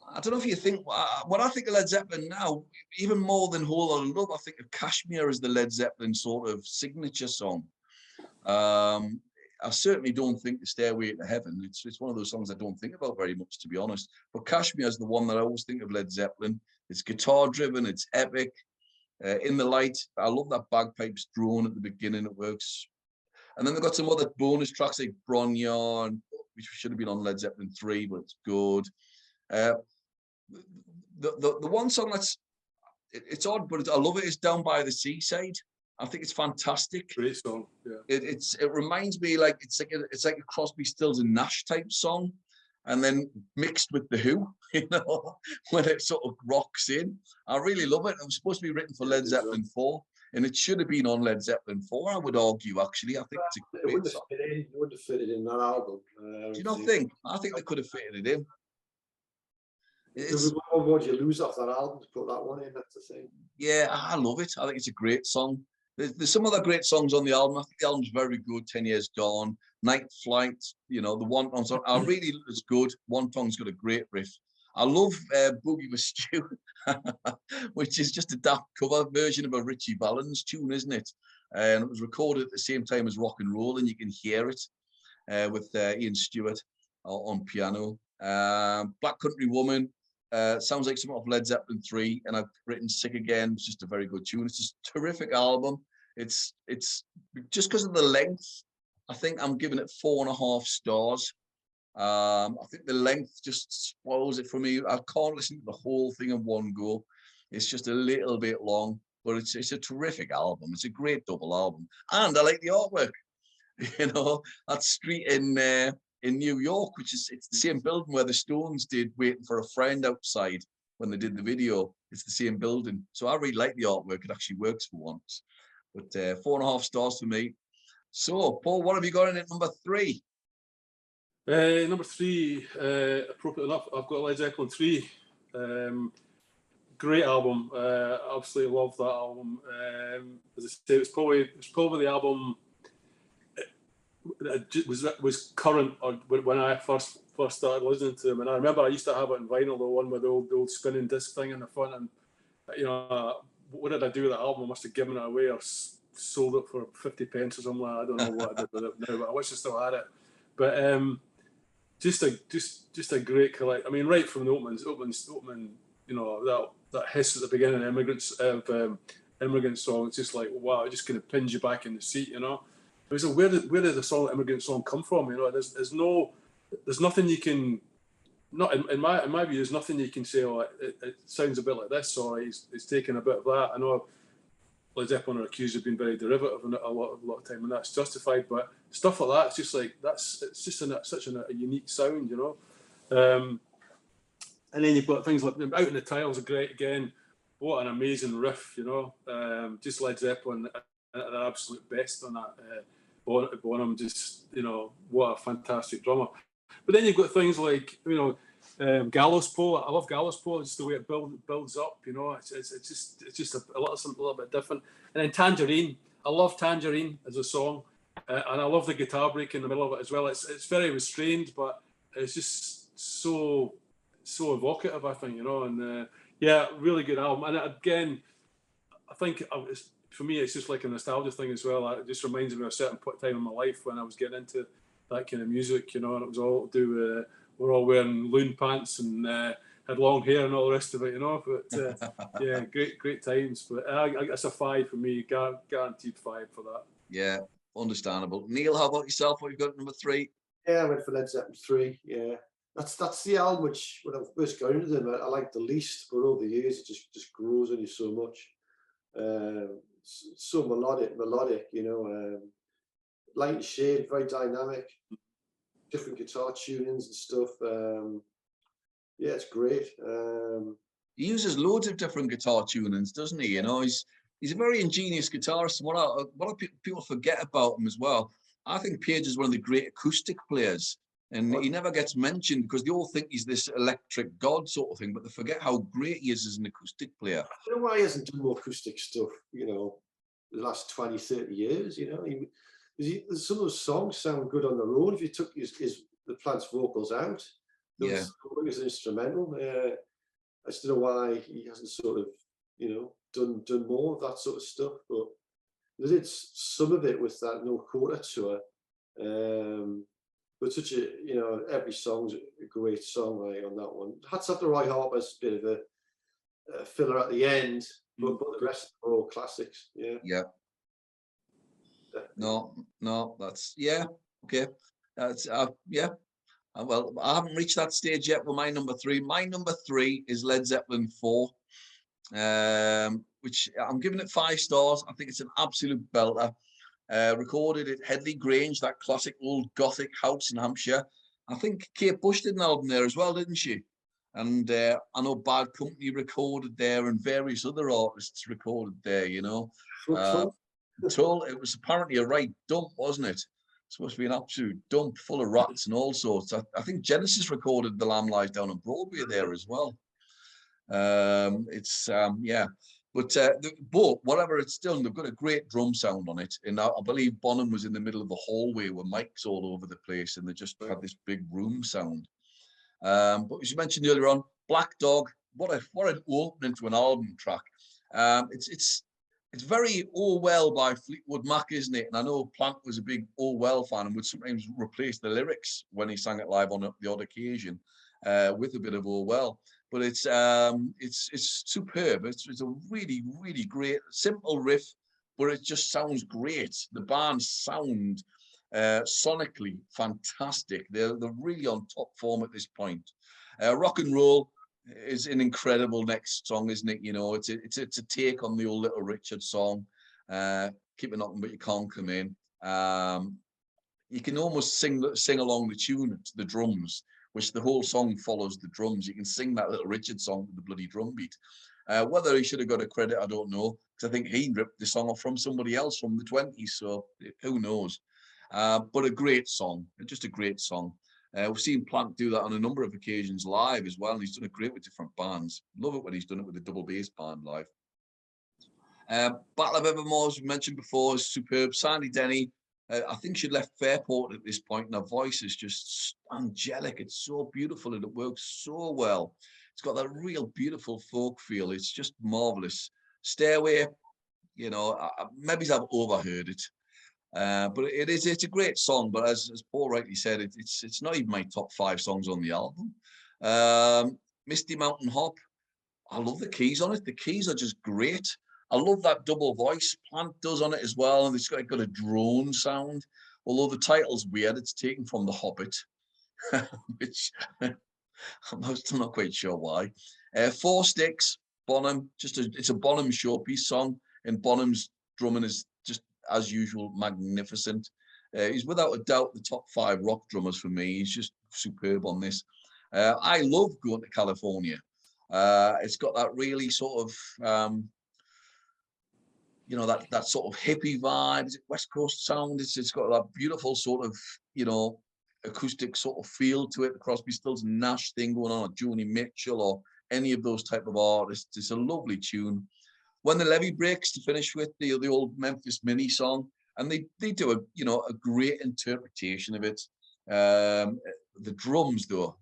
I don't know if you think, when I think of Led Zeppelin now, even more than Whole Lotta Love, I think of Kashmir as the Led Zeppelin sort of signature song. I certainly don't think the Stairway to Heaven. It's one of those songs I don't think about very much, to be honest. But Kashmir is the one that I always think of Led Zeppelin. It's guitar driven, it's epic. In the Light, I love that bagpipes drone at the beginning, it works. And then they've got some other bonus tracks like Bronya, which should have been on Led Zeppelin 3, but it's good. The one song it's odd, but I love it, is Down by the Seaside. I think it's fantastic. Great song. Yeah. It reminds me like it's like a Crosby, Stills and Nash type song, and then mixed with the Who, you know, when it sort of rocks in. I really love it. It was supposed to be written for Led Zeppelin 4, and it should have been on Led Zeppelin 4. I would argue, actually. I think it's a great song. It wouldn't have fitted in that album. Do you not think? I think they could have fitted it in. What would you lose off that album to put that one in? That's the thing. Yeah, I love it. I think it's a great song. There's some other great songs on the album. I think the album's very good. 10 Years Gone, Night Flight, you know, the One Tongue song. I really, it's good. One Tongue's got a great riff. I love Boogie with Stew, which is just a daft cover version of a Richie Valens tune, isn't it? And it was recorded at the same time as Rock and Roll, and you can hear it with Ian Stewart on piano. Black Country Woman. Sounds like something off Led Zeppelin 3, and I've written Sick Again. It's just a very good tune. It's just a terrific album. It's just because of the length, I think I'm giving it 4.5 stars. I think the length just spoils it for me. I can't listen to the whole thing in one go. It's just a little bit long, but it's a terrific album. It's a great double album, and I like the artwork. You know, that street in New York, which is, it's the same building where the Stones did Waiting for a Friend outside when they did the video. It's the same building. So I really like the artwork. It actually works for once. But 4.5 stars for me. So, Paul, what have you got in at number 3? Number 3, appropriate enough, I've got Led Zeppelin 3. Great album. Absolutely love that album. As I say, it's probably the album that was current or when I first started listening to them. And I remember I used to have it in vinyl, the one with the old spinning disc thing in the front. And you know, what did I do with that album? I must have given it away or sold it for 50 pence or something. I don't know what I did with it now, but I wish I still had it. But just a great collect. I mean, right from the opening, you know, that hiss at the beginning of Immigrant Song. It's just like, wow, it just kind of pins you back in the seat, you know. It was where did the song Immigrant Song come from? You know, there's nothing you can, not in my view, there's nothing you can say. Oh, it sounds a bit like this, or it's taken a bit of that. I know Led Zeppelin are accused of being very derivative a lot of time, and that's justified. But stuff like that, it's just like it's just such a unique sound, you know. And then you've got things like Out in the Tiles are great again. What an amazing riff, you know. Just Led Zeppelin at their absolute best on that. Bonham, just, you know, what a fantastic drummer. But then you've got things like, you know, Gallows Pole. I love Gallows Pole, just the way it builds up, you know. It's just a little bit different. And then Tangerine. I love Tangerine as a song, and I love the guitar break in the middle of it as well. It's very restrained, but it's just so evocative, I think, you know. And yeah, really good album. And again, I think for me, it's just like a nostalgia thing as well. It just reminds me of a certain time in my life when I was getting into that kind of music, you know, and it was all to do with, we're all wearing loon pants and had long hair and all the rest of it, you know. But yeah, great times. But it's a 5 for me, guaranteed 5 for that. Yeah, understandable. Neil, how about yourself? What you got number 3? Yeah, I went for Led Zeppelin III. Yeah, that's the album which, when I first got into them, I liked the least. But over the years, it just grows on you so much. So melodic, you know. Light and shade, very dynamic. Different guitar tunings and stuff. Yeah, it's great. He uses loads of different guitar tunings, doesn't he? You know, he's a very ingenious guitarist. And what people forget about him as well, I think Page is one of the great acoustic players. And he never gets mentioned because they all think he's this electric god sort of thing, but they forget how great he is as an acoustic player. I don't know why he hasn't done more acoustic stuff, you know, the last 20, 30 years, you know. Some of those songs sound good on their own. If you took the Plant's vocals out, Yeah, as an instrumental, I just don't know why he hasn't sort of, you know, done more of that sort of stuff. But they did some of it with that No Quarter tour. But such a, you know, every song's a great song on that one. Hats off to Roy Harper's bit of a filler at the end, but the rest are all classics. Yeah. yeah. No, that's, yeah, okay. That's yeah. Well, I haven't reached that stage yet with my number 3. My number 3 is Led Zeppelin IV, which I'm giving it 5 stars. I think it's an absolute belter. Recorded at Headley Grange, that classic old Gothic house in Hampshire. I think Kate Bush did an album there as well, didn't she? And I know Bad Company recorded there, and various other artists recorded there, you know. It was apparently a right dump, wasn't it? Supposed to be an absolute dump full of rats and all sorts. I think Genesis recorded The Lamb Lies Down on Broadway there as well. Yeah. But whatever it's done, they've got a great drum sound on it. And I believe Bonham was in the middle of the hallway with mics all over the place, and they just had this big room sound. But as you mentioned earlier on, Black Dog, what an opening to an album track. It's very All Well by Fleetwood Mac, isn't it? And I know Plant was a big All Well fan and would sometimes replace the lyrics when he sang it live on the odd occasion with a bit of All Well. But it's superb. It's a really, really great, simple riff, but it just sounds great. The band sound sonically fantastic. They're really on top form at this point. Rock and Roll is an incredible next song, isn't it? You know, it's a take on the old Little Richard song. Keep it knocking, but you can't come in. You can almost sing along the tune to the drums, which the whole song follows the drums. You can sing that Little Richard song with the bloody drum beat. Whether he should have got a credit, I don't know, because I think he ripped the song off from somebody else from the 20s, so who knows. But a great song, just a great song. We've seen Plant do that on a number of occasions live as well, and he's done it great with different bands. Love it when he's done it with a double bass band live. Battle of Evermore, as we mentioned before, is superb. Sandy Denny, I think she'd left Fairport at this point, and her voice is just angelic. It's so beautiful, and it works so well. It's got that real beautiful folk feel. It's just marvelous. Stairway, you know, maybe I've overheard it. But it's a great song, but as Paul rightly said, it's not even my top 5 songs on the album. Misty Mountain Hop, I love the keys on it. The keys are just great. I love that double voice Plant does on it as well, and it's got a drone sound. Although the title's weird, it's taken from The Hobbit, which I'm still not quite sure why. 4 Sticks, Bonham, it's a Bonham showpiece song, and Bonham's drumming is just, as usual, magnificent. He's without a doubt the top 5 rock drummers for me. He's just superb on this. I love Going to California. It's got that really sort of, you know, that sort of hippie vibe. Is it West Coast sound? It's got that beautiful sort of, you know, acoustic sort of feel to it. The Crosby, Stills, Nash thing going on, or Joni Mitchell, or any of those type of artists. It's a lovely tune. When the Levee Breaks, to finish with, the old Memphis Mini song, and they do a great interpretation of it. The drums though,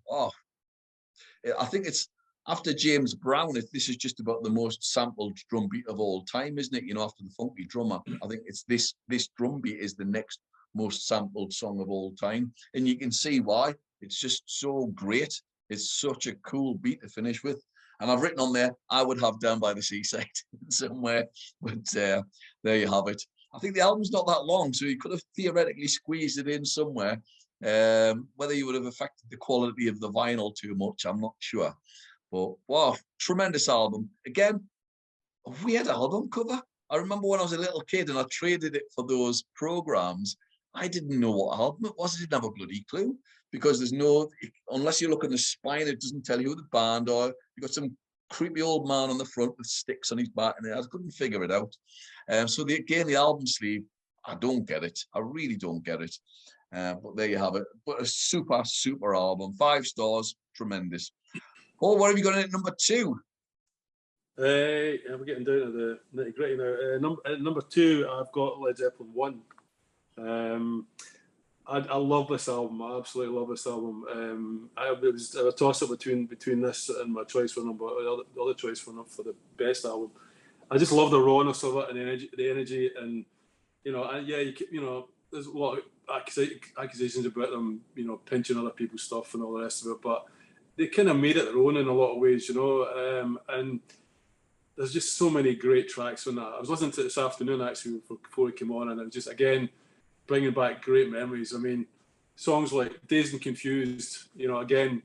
I think it's after James Brown. This is just about the most sampled drum beat of all time, isn't it? You know, after the Funky Drummer, I think it's this drum beat is the next most sampled song of all time, and you can see why. It's just so great. It's such a cool beat to finish with. And I've written on there, I would have Down by the Seaside somewhere, but there you have it. I think the album's not that long, so you could have theoretically squeezed it in somewhere. Whether you would have affected the quality of the vinyl too much, I'm not sure. But wow, tremendous album. Again, a weird album cover. I remember when I was a little kid and I traded it for those programs. I didn't know what album it was. I didn't have a bloody clue, because there's no, unless you look at the spine, it doesn't tell you the band, or you got some creepy old man on the front with sticks on his back, and I couldn't figure it out. So again, the album sleeve, I don't get it. I really don't get it. But there you have it. But a super, super album. 5 stars. Tremendous. Paul, what have you got in at number 2? We're getting down to the nitty gritty now. Number 2, I've got Led Zeppelin 1. I love this album. I absolutely love this album. It was a toss up between this and my choice for the other choice for the best album. I just love the rawness of it and the energy, and there's a lot of accusations about them, pinching other people's stuff and all the rest of it, but they kind of made it their own in a lot of ways, and there's just so many great tracks on that. I was listening to it this afternoon actually before it came on, and it was just, again, bringing back great memories. I mean, songs like Dazed and Confused, again,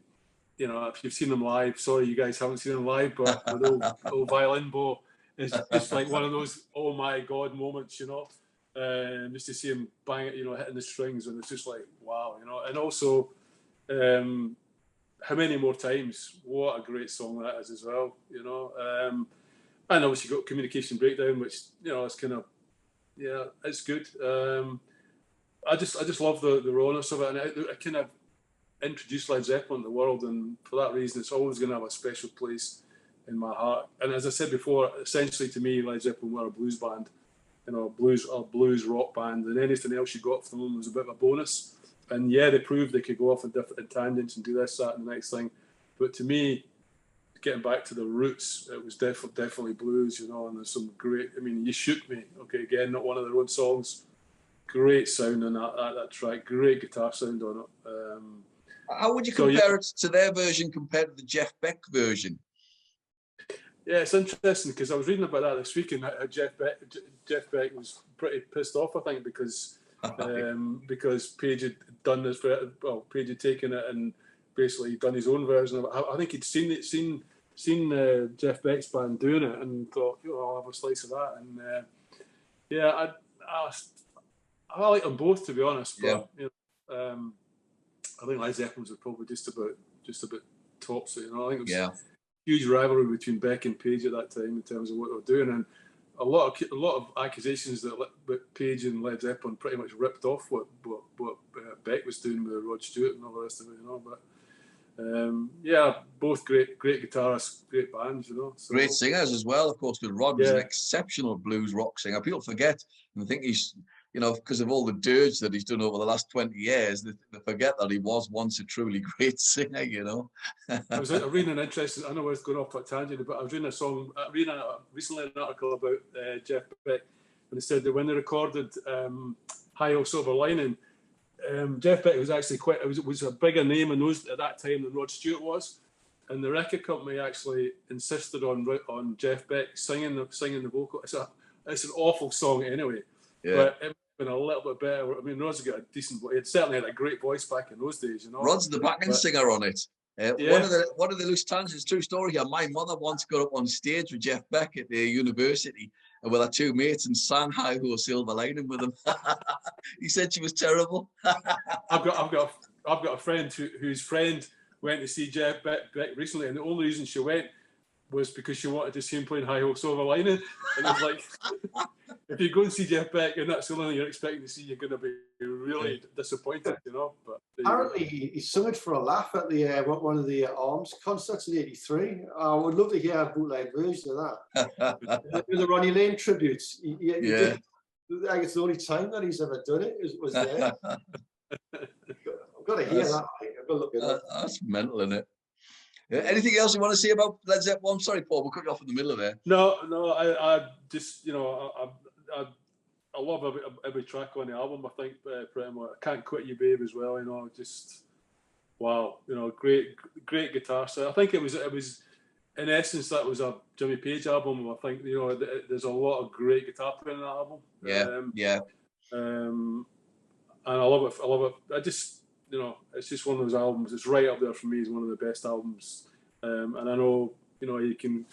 if you've seen them live, sorry you guys haven't seen them live, but with old violin bow, it's just like one of those, oh my God moments, just to see him bang it, hitting the strings, and it's just like, wow, and also, How Many More Times, what a great song that is as well, and obviously got Communication Breakdown, which, it's kind of, yeah, it's good. I just love the rawness of it, and it kind of introduced Led Zeppelin to the world, and for that reason, it's always going to have a special place in my heart. And as I said before, essentially to me, Led Zeppelin were a blues band, blues rock band, and anything else you got from them was a bit of a bonus. And yeah, they proved they could go off in different tangents and do this, that, and the next thing. But to me, getting back to the roots, it was definitely blues, and there's some great. I mean, You Shook Me. Okay, again, not one of their own songs. Great sound on that track. Great guitar sound on it. How would you compare it to their version compared to the Jeff Beck version? Yeah, it's interesting because I was reading about that this week, and Jeff Beck was pretty pissed off, I think, because Page had done this. Page had taken it and basically done his own version of it. I think he'd seen Jeff Beck's band doing it and thought, I'll have a slice of that. And I like them both, to be honest. But I think Led Zeppelin was probably just about tops. I think it was a huge rivalry between Beck and Page at that time in terms of what they were doing, and a lot of accusations that Page and Led Zeppelin pretty much ripped off what Beck was doing with Rod Stewart and all the rest of it. But both great guitarists, great bands, So, great singers as well, of course. But Rod was an exceptional blues rock singer. People forget and think he's, because of all the dirge that he's done over the last 20 years, they forget that he was once a truly great singer, I was reading an interesting, I know I was going off a tangent, but I was reading recently an article about Jeff Beck, and it said that when they recorded High Ho Silver Lining, Jeff Beck was actually was a bigger name in those at that time than Rod Stewart was, and the record company actually insisted on Jeff Beck singing the vocal. It's an awful song anyway. Yeah. But it would have been a little bit better. I mean, Rod's got a decent voice. He certainly had a great voice back in those days, Rod's the backing singer on it. One of the loose tangents, true story here. My mother once got up on stage with Jeff Beck at the university with her 2 mates and sang High Ho Silver Lining with him. He said she was terrible. I've got a friend whose friend went to see Jeff Beck recently, and the only reason she went was because she wanted to see him playing High Ho Silver Lining. And it was like, if you go and see Jeff Beck and that's the only thing you're expecting to see, you're going to be really disappointed, But apparently he sung it for a laugh at the one of the Arms concerts in '83. I would love to hear a bootleg version of that. The Ronnie Lane tributes. I think it's the only time that he's ever done it was there. I've got to hear that. I've got to look at that. That's mental, isn't it? Anything else you want to say about Led Zeppelin? I'm sorry, Paul, we'll cut you off in the middle of there. No, I just, I love every track on the album. I think pretty much. I Can't Quit You, Babe, as well. wow, you know, great guitar. So I think it was in essence that was a Jimmy Page album. I think, you know, there's a lot of great guitar playing in that album. Yeah. And I love it. I love it. I just, you know, it's just one of those albums. It's right up there for me as one of the best albums. And I know, you know, you can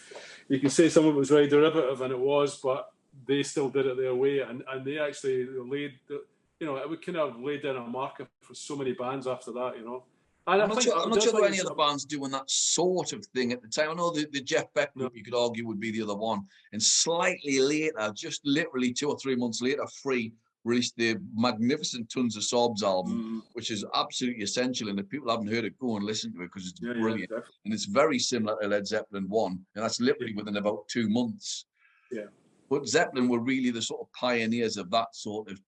say some of it was very derivative, and it was, but they still did it their way, and they actually laid, you know, it would kind of laid down a marker for so many bands after that, you know. And I'm not sure there were any other bands doing that sort of thing at the time. I know the Jeff Beck group, you could argue, would be the other one. And slightly later, just literally 2 or 3 months later, Free released the magnificent Tons of Sobs album, which is absolutely essential. And if people haven't heard it, go and listen to it because it's brilliant. And it's very similar to Led Zeppelin 1. And that's literally within about 2 months. Yeah. But Zeppelin were really the sort of pioneers of that sort of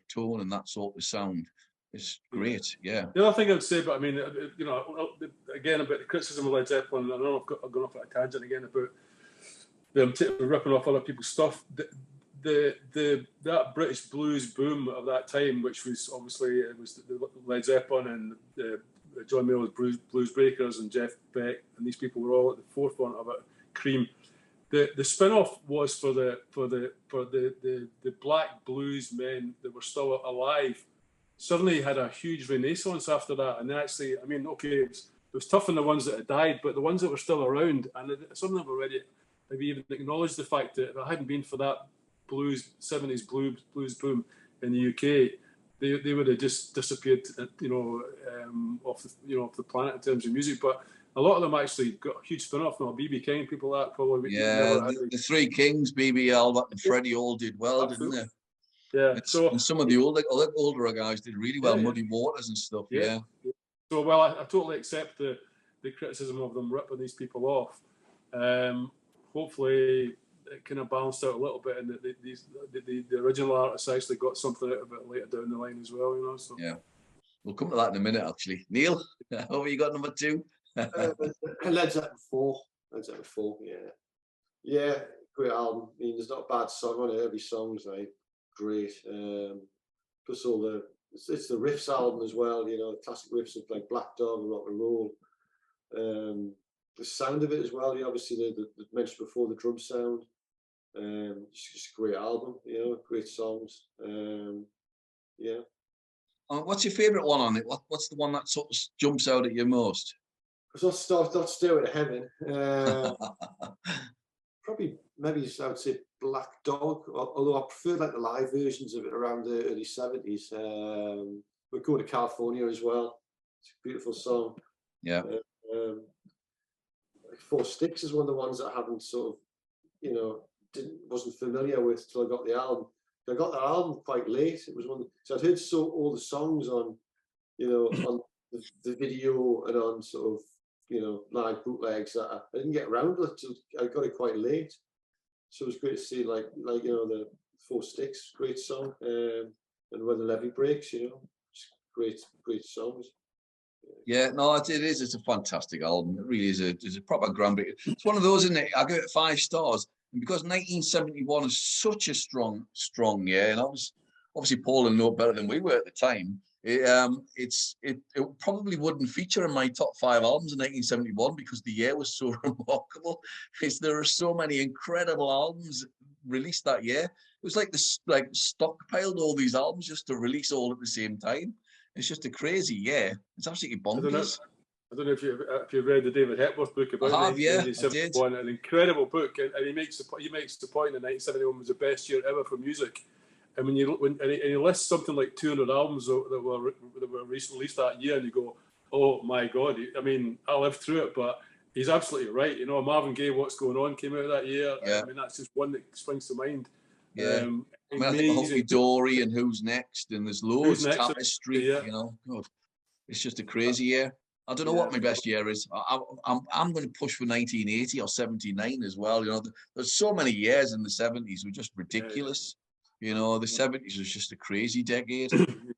tone and that sort of sound. It's great, yeah. The other thing I would say, but I mean, you know, again about the criticism of Led Zeppelin. I know I've gone off at a tangent again about them ripping off other people's stuff. That British blues boom of that time, which was obviously it was the Led Zeppelin and John Mayall's Blues Breakers and Jeff Beck, and these people were all at the forefront of it. Cream. The spin-off was for the black blues men that were still alive. Suddenly had a huge renaissance after that, and actually, I mean, okay, it was tough on the ones that had died, but the ones that were still around, and some of them already maybe even acknowledged the fact that if it hadn't been for that 70s blues boom in the UK, they would have just disappeared, you know, off the planet in terms of music. But a lot of them actually got a huge spin-off now. BB King, people that probably the Three Kings, BB Albert and Freddie all did well, didn't they? Yeah, and some of the older guys did really well, Muddy Waters and stuff. Yeah. So, well, I totally accept the criticism of them ripping these people off. Hopefully, it kind of balanced out a little bit, and the original artists actually got something out of it later down the line as well. You know. So yeah, we'll come to that in a minute. Actually, Neil, what you got number 2? Led Zeppelin IV. Led Zeppelin IV. Yeah, great album. I mean, there's not a bad song on it. Every song's like great. Plus all it's the riffs album as well, you know, classic riffs of like Black Dog and rock and roll. The sound of it as well, obviously the mentioned before, the drum sound. Just a great album, you know, great songs. Yeah. What's your favourite one on it? What's the one that sort of jumps out at you most? Because I'll Stairway to Heaven. Probably, maybe I would say Black Dog, although I prefer like the live versions of it around the early 70s. We're going to California as well. It's a beautiful song. Yeah. Four Sticks is one of the ones that I haven't sort of, you know, wasn't familiar with till I got the album. I got the album quite late. It was so I'd heard all the songs on, you know, on the video and on sort of, you know, live bootlegs that I didn't get around to it till I got it quite late. So it was great to see like you know, the Four Sticks, great song, and When the Levee Breaks, you know, just great songs. Yeah, no, it is. It's a fantastic album. It really is. It's a proper groundbreaking. It's one of those, isn't it? I give it 5 stars, and because 1971 is such a strong year, and obviously Paul will know better than we were at the time. It probably wouldn't feature in my top 5 albums in 1971 because the year was so remarkable. There are so many incredible albums released that year. It was like stockpiled all these albums just to release all at the same time. It's just a crazy year. It's absolutely bonkers. I don't know if you've read the David Hepworth book about 1971. An incredible book, and he makes the point that 1971 was the best year ever for music. And when he lists something like 200 albums that were released that year, and you go, oh my God! I mean, I lived through it, but he's absolutely right. You know, Marvin Gaye, What's Going On came out that year. Yeah. I mean, that's just one that springs to mind. Yeah. I think Hunky Dory and Who's Next, and there's loads of Tapestry. Yeah. You know, God, it's just a crazy year. I don't know what my best year is. I'm going to push for 1980 or 79 as well. You know, there's so many years in the 70s were just ridiculous. Yeah. You know, the 70s was just a crazy decade.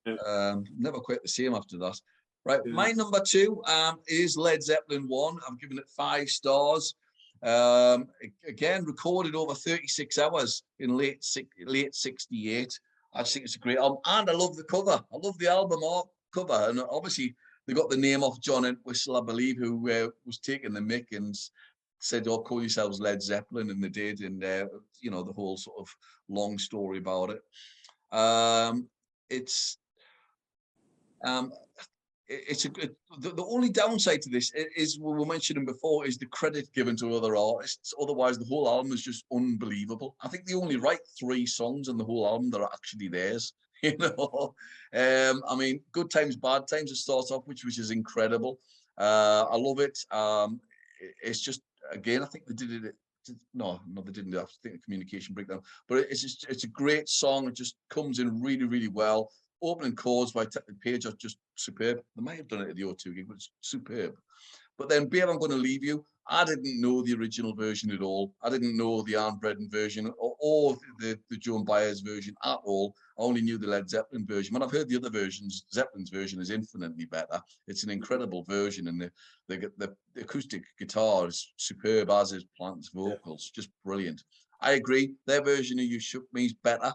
Never quite the same after that. Right, my number 2 is Led Zeppelin 1. I've given it 5 stars. Again, recorded over 36 hours in late 68. I just think it's a great album, and I love the cover. I love the album art cover, and obviously they got the name off John Entwistle, I believe, who was taking the mick and said, "Oh, call yourselves Led Zeppelin," and they did, and you know, the whole sort of long story about it. It's it's a good. The only downside to this is, we were mentioning before, is the credit given to other artists. Otherwise, the whole album is just unbelievable. I think they only write 3 songs on the whole album that are actually theirs. You know, I mean, Good Times, Bad Times, it starts off, which is incredible. I love it. It's just, again, I think they did it. No, they didn't. I think the communication breakdown, but it's a great song. It just comes in really, really well. Opening chords by Page are just superb. They might have done it at the O2 gig, but it's superb. But then, Babe, I'm Going to Leave You, I didn't know the original version at all. I didn't know the Arn Bredon version or the Joan Baez version at all. I only knew the Led Zeppelin version. When I've heard the other versions, Zeppelin's version is infinitely better. It's an incredible version, and the acoustic guitar is superb, as is Plant's vocals, just brilliant. I agree. Their version of You Shook Me is better.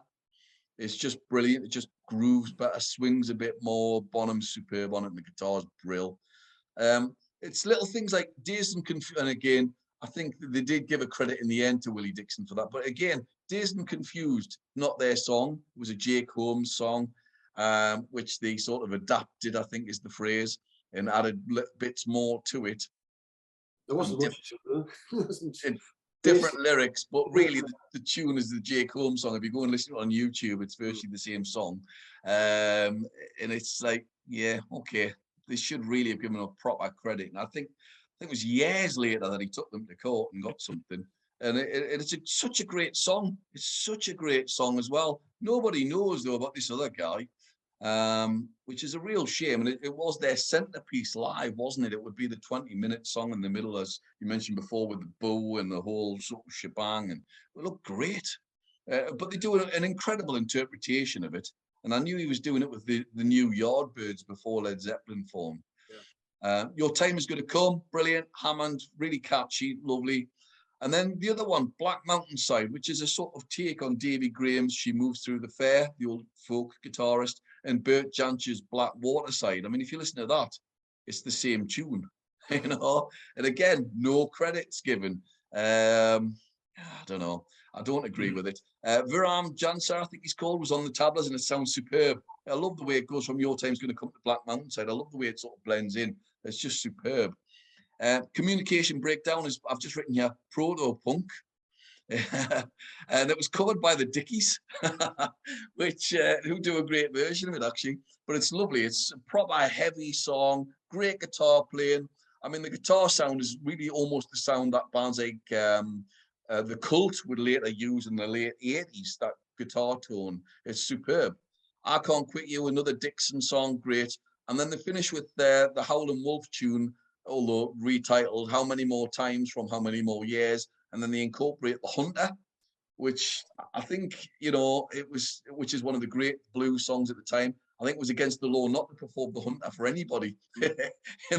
It's just brilliant. It just grooves better, swings a bit more. Bonham's superb on it, and the guitar's brill. It's little things like Dazed and Confused, and again, I think they did give a credit in the end to Willie Dixon for that. But again, Dazed and Confused, not their song. It was a Jake Holmes song, which they sort of adapted, I think is the phrase, and added bits more to it. There wasn't much to it. Different lyrics, but really the tune is the Jake Holmes song. If you go and listen to it on YouTube, it's virtually the same song. And it's like, yeah, okay. They should really have given a proper credit. And I think it was years later that he took them to court and got something. And it's such a great song. It's such a great song as well. Nobody knows, though, about this other guy, which is a real shame. And it was their centerpiece live, wasn't it? It would be the 20-minute song in the middle, as you mentioned before, with the bow and the whole sort of shebang. And it looked great. But they do an incredible interpretation of it. And I knew he was doing it with the new Yardbirds before Led Zeppelin formed. Yeah. Your Time Is Going to Come, brilliant. Hammond, really catchy, lovely. And then the other one, Black Mountainside, which is a sort of take on Davy Graham's She Moves Through the Fair, the old folk guitarist, and Bert Jansch's Black Waterside. I mean, if you listen to that, it's the same tune, you know? And again, no credits given. I don't know. I don't agree with it. Viram Jansar, I think he's called, was on the tablas, and it sounds superb. I love the way it goes from Your Time's Going to Come to Black Mountainside. I love the way it sort of blends in. It's just superb. Communication Breakdown is, I've just written here, proto-punk. And it was covered by the Dickies, which who do a great version of it, actually. But it's lovely. It's a proper heavy song, great guitar playing. I mean, the guitar sound is really almost the sound that bands like The Cult would later use in the late 80s, that guitar tone. It's superb. I Can't Quit You, another Dixon song, great. And then they finish with the Howlin' Wolf tune, although retitled How Many More Times from How Many More Years. And then they incorporate The Hunter, which I think, you know, which is one of the great blues songs at the time. I think it was against the law not to perform The Hunter for anybody in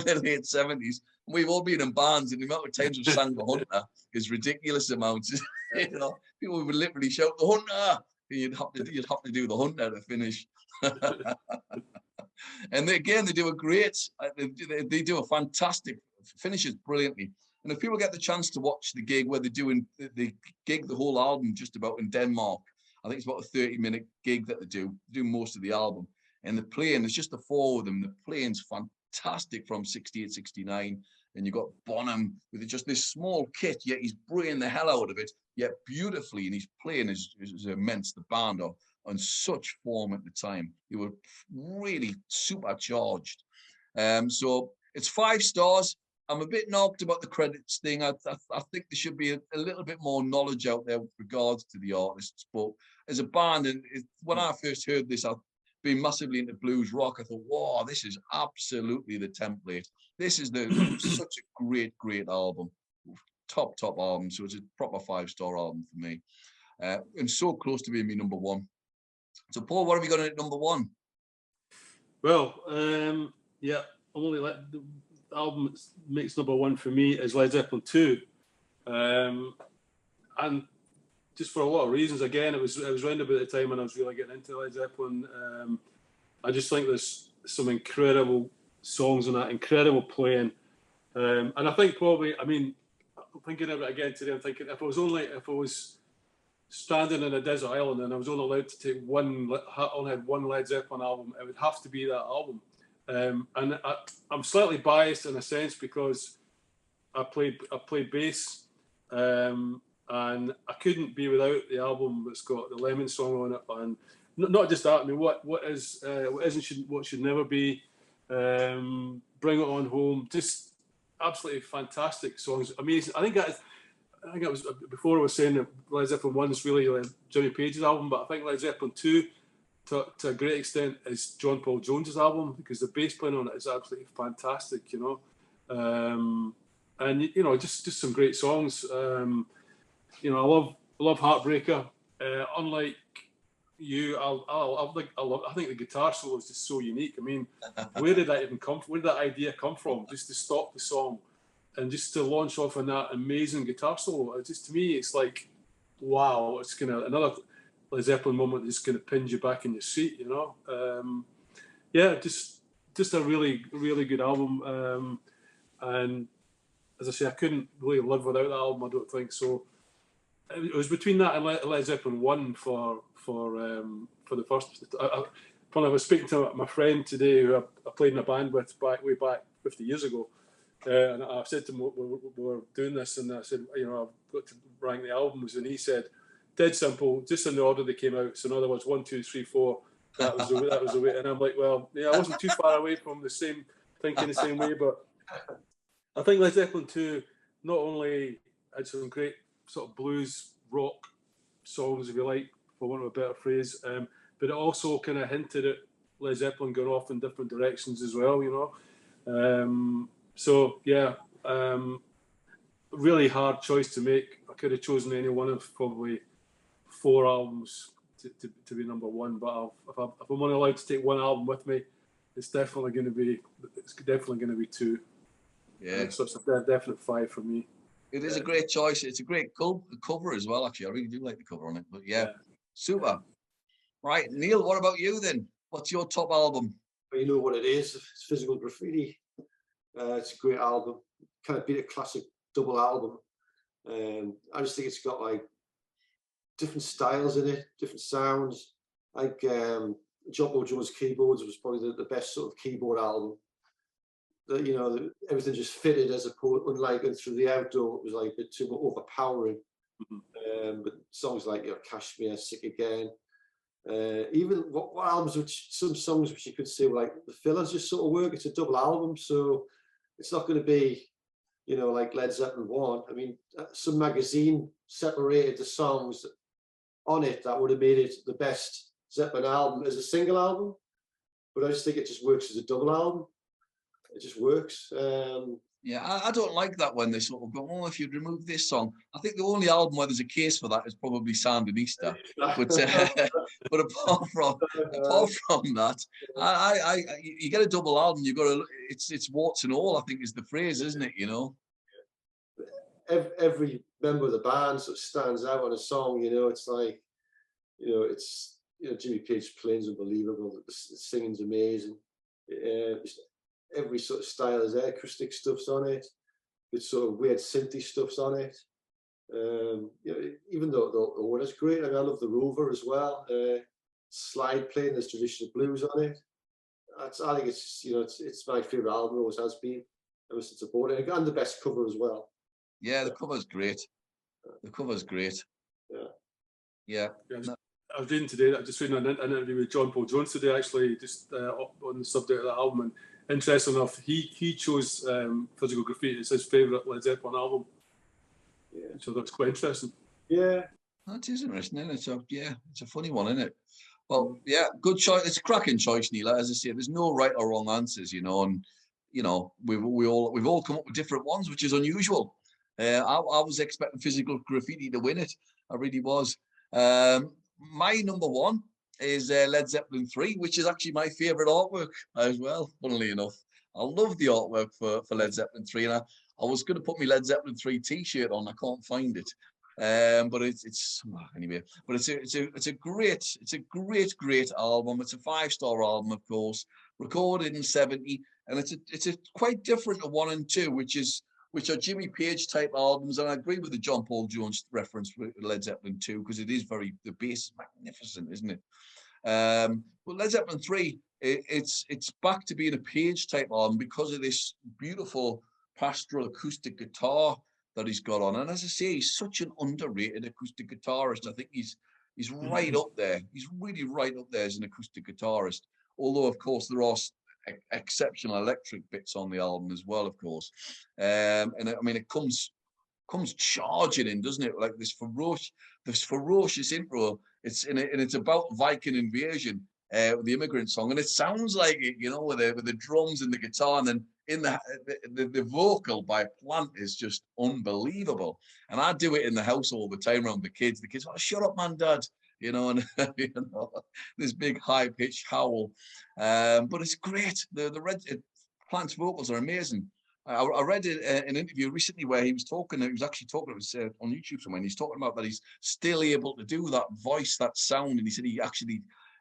the late 70s. We've all been in bands, and the amount of times we've sang The Hunter is ridiculous amounts. You know, people would literally shout The Hunter. You'd have to do The Hunter to finish. And they do a great, they do a fantastic, finishes brilliantly. And if people get the chance to watch the gig where they're doing the gig, the whole album just about in Denmark, I think it's about a 30-minute gig that they do most of the album. And the playing, it's just the 4 of them. The playing's fantastic from 68, 69. And you've got Bonham with just this small kit, yet he's bringing the hell out of it, yet beautifully. And his playing is immense. The band are on such form at the time. They were really supercharged. So it's 5 stars. I'm a bit knocked about the credits thing. I think there should be a little bit more knowledge out there with regards to the artists. But as a band, and when I first heard this, I've been massively into blues rock. I thought, wow, this is absolutely the template. This is such a great, great album. Top album. So it's a proper 5-star album for me. And so close to being my number 1. So, Paul, what have you got at number 1? Well, yeah, I'm only the album that makes number 1 for me is Led Zeppelin II, and just for a lot of reasons. Again, it was round about the time when I was really getting into Led Zeppelin. I just think there's some incredible songs on that, incredible playing. And I think probably, I mean, thinking of it again today, I'm thinking if I was standing in a desert island and I was only allowed to take only had one Led Zeppelin album, it would have to be that album. And I'm slightly biased in a sense because I played bass, and I couldn't be without the album that's got the Lemon song on it, and not just that. I mean, what should never be, Bring It On Home, just absolutely fantastic songs, amazing. I think it was before I was saying that Led Zeppelin 1 is really Jimmy Page's album, but I think Led Zeppelin 2 to a great extent is John Paul Jones's album, because the bass playing on it is absolutely fantastic, you know. And you know, just some great songs. You know, I love Heartbreaker. Unlike you, I think the guitar solo is just so unique. I mean, where did that even come from? Where did that idea come from? Just to stop the song and just to launch off on that amazing guitar solo. It just, to me, it's like, wow, it's kind of another Led Zeppelin moment that's going to pin you back in your seat, you know. Yeah, just a really, really good album. And as I say, I couldn't really live without that album, I don't think. So it was between that and Led Zeppelin 1 for the first. When I was speaking to my friend today, who I played in a band with way back 50 years ago, and I said to him, we were doing this, and I said, you know, I've got to rank the albums, and he said, dead simple, just in the order they came out. So in other words, 1, 2, 3, 4. That was the way. And I'm like, well, yeah, I wasn't too far away from thinking the same way, but I think Led Zeppelin 2 not only had some great sort of blues rock songs, if you like, for want of a better phrase, but it also kind of hinted at Led Zeppelin going off in different directions as well, you know. So yeah, really hard choice to make. I could have chosen any one of probably 4 albums to be number 1, but if I'm only allowed to take one album with me, it's definitely going to be 2. Yeah, so it's a definite 5 for me. it is a great choice. It's a great cover as well, actually. I really do like the cover on it. But yeah. Super. Right, Neil, what about you then? What's your top album? Well, you know what it is. It's Physical Graffiti. It's a great album. Kind of beat a classic double album. I just think it's got like different styles in it, different sounds. Like John Paul Jones' keyboards was probably the best sort of keyboard album. You know, everything just fitted, as opposed, unlike Through the Outdoor, it was like a bit too overpowering. Mm-hmm. But songs like, you know, Kashmir, Sick Again, even what albums, which some songs which you could say were like the fillers just sort of work. It's a double album, so it's not going to be, you know, like Led Zeppelin 1. I mean, some magazine separated the songs on it that would have made it the best Zeppelin album as a single album, but I just think it just works as a double album. It just works. Yeah, I don't like that when they sort of go, oh, if you'd remove this song. I think the only album where there's a case for that is probably Sandinista. But apart from that, you get a double album, you've got to, it's warts and all, I think is the phrase, isn't it? You know, every member of the band sort of stands out on a song. You know, it's like, you know, Jimmy Page playing's unbelievable. The singing's amazing. Every sort of style is there. Acoustic stuff's on it. It's sort of weird synthy stuff's on it. You know, even though the order's great. I mean, I love the Rover as well. Slide playing, there's traditional blues on it. I think it's, you know, it's my favorite album. Always has been ever since I bought it. And the best cover as well. Yeah, the cover's great. Yeah. I was reading today. I just reading an interview with John Paul Jones today, actually, just on the subject of the album. And interesting enough, he chose Physical Graffiti as his favourite Led Zeppelin album. Yeah. So that's quite interesting. Yeah. That is interesting, isn't it? It's a funny one, isn't it? Well, yeah, good choice. It's a cracking choice, Neil. As I say, there's no right or wrong answers, you know, and you know, we've all come up with different ones, which is unusual. I was expecting Physical Graffiti to win it. I really was. My number 1 is Led Zeppelin 3, which is actually my favourite artwork as well, funnily enough. I love the artwork for Led Zeppelin 3, and I was going to put my Led Zeppelin 3 t-shirt on. I can't find it. But it's anyway. But it's a great album. It's a 5-star album, of course. Recorded in '70, and it's a quite different to 1 and 2, which are Jimmy Page type albums. And I agree with the John Paul Jones reference with Led Zeppelin 2, because it is the bass is magnificent, isn't it? But Led Zeppelin 3, it's back to being a Page type album because of this beautiful pastoral acoustic guitar that he's got on. And as I say, he's such an underrated acoustic guitarist. I think he's right up there. He's really right up there as an acoustic guitarist. Although, of course, there are exceptional electric bits on the album as well, of course. And I mean, it comes charging in, doesn't it? Like this ferocious intro. It's about Viking invasion, with the immigrant song, and it sounds like it, you know, with the drums and the guitar, and then in the vocal by Plant is just unbelievable. And I do it in the house all the time around the kids. The kids, oh, shut up, man, Dad. You know, and you know, this big high pitched howl. But it's great. The Plant's vocals are amazing. I read an interview recently where he was actually talking, it was on YouTube somewhere, and he's talking about that he's still able to do that voice, that sound. And he said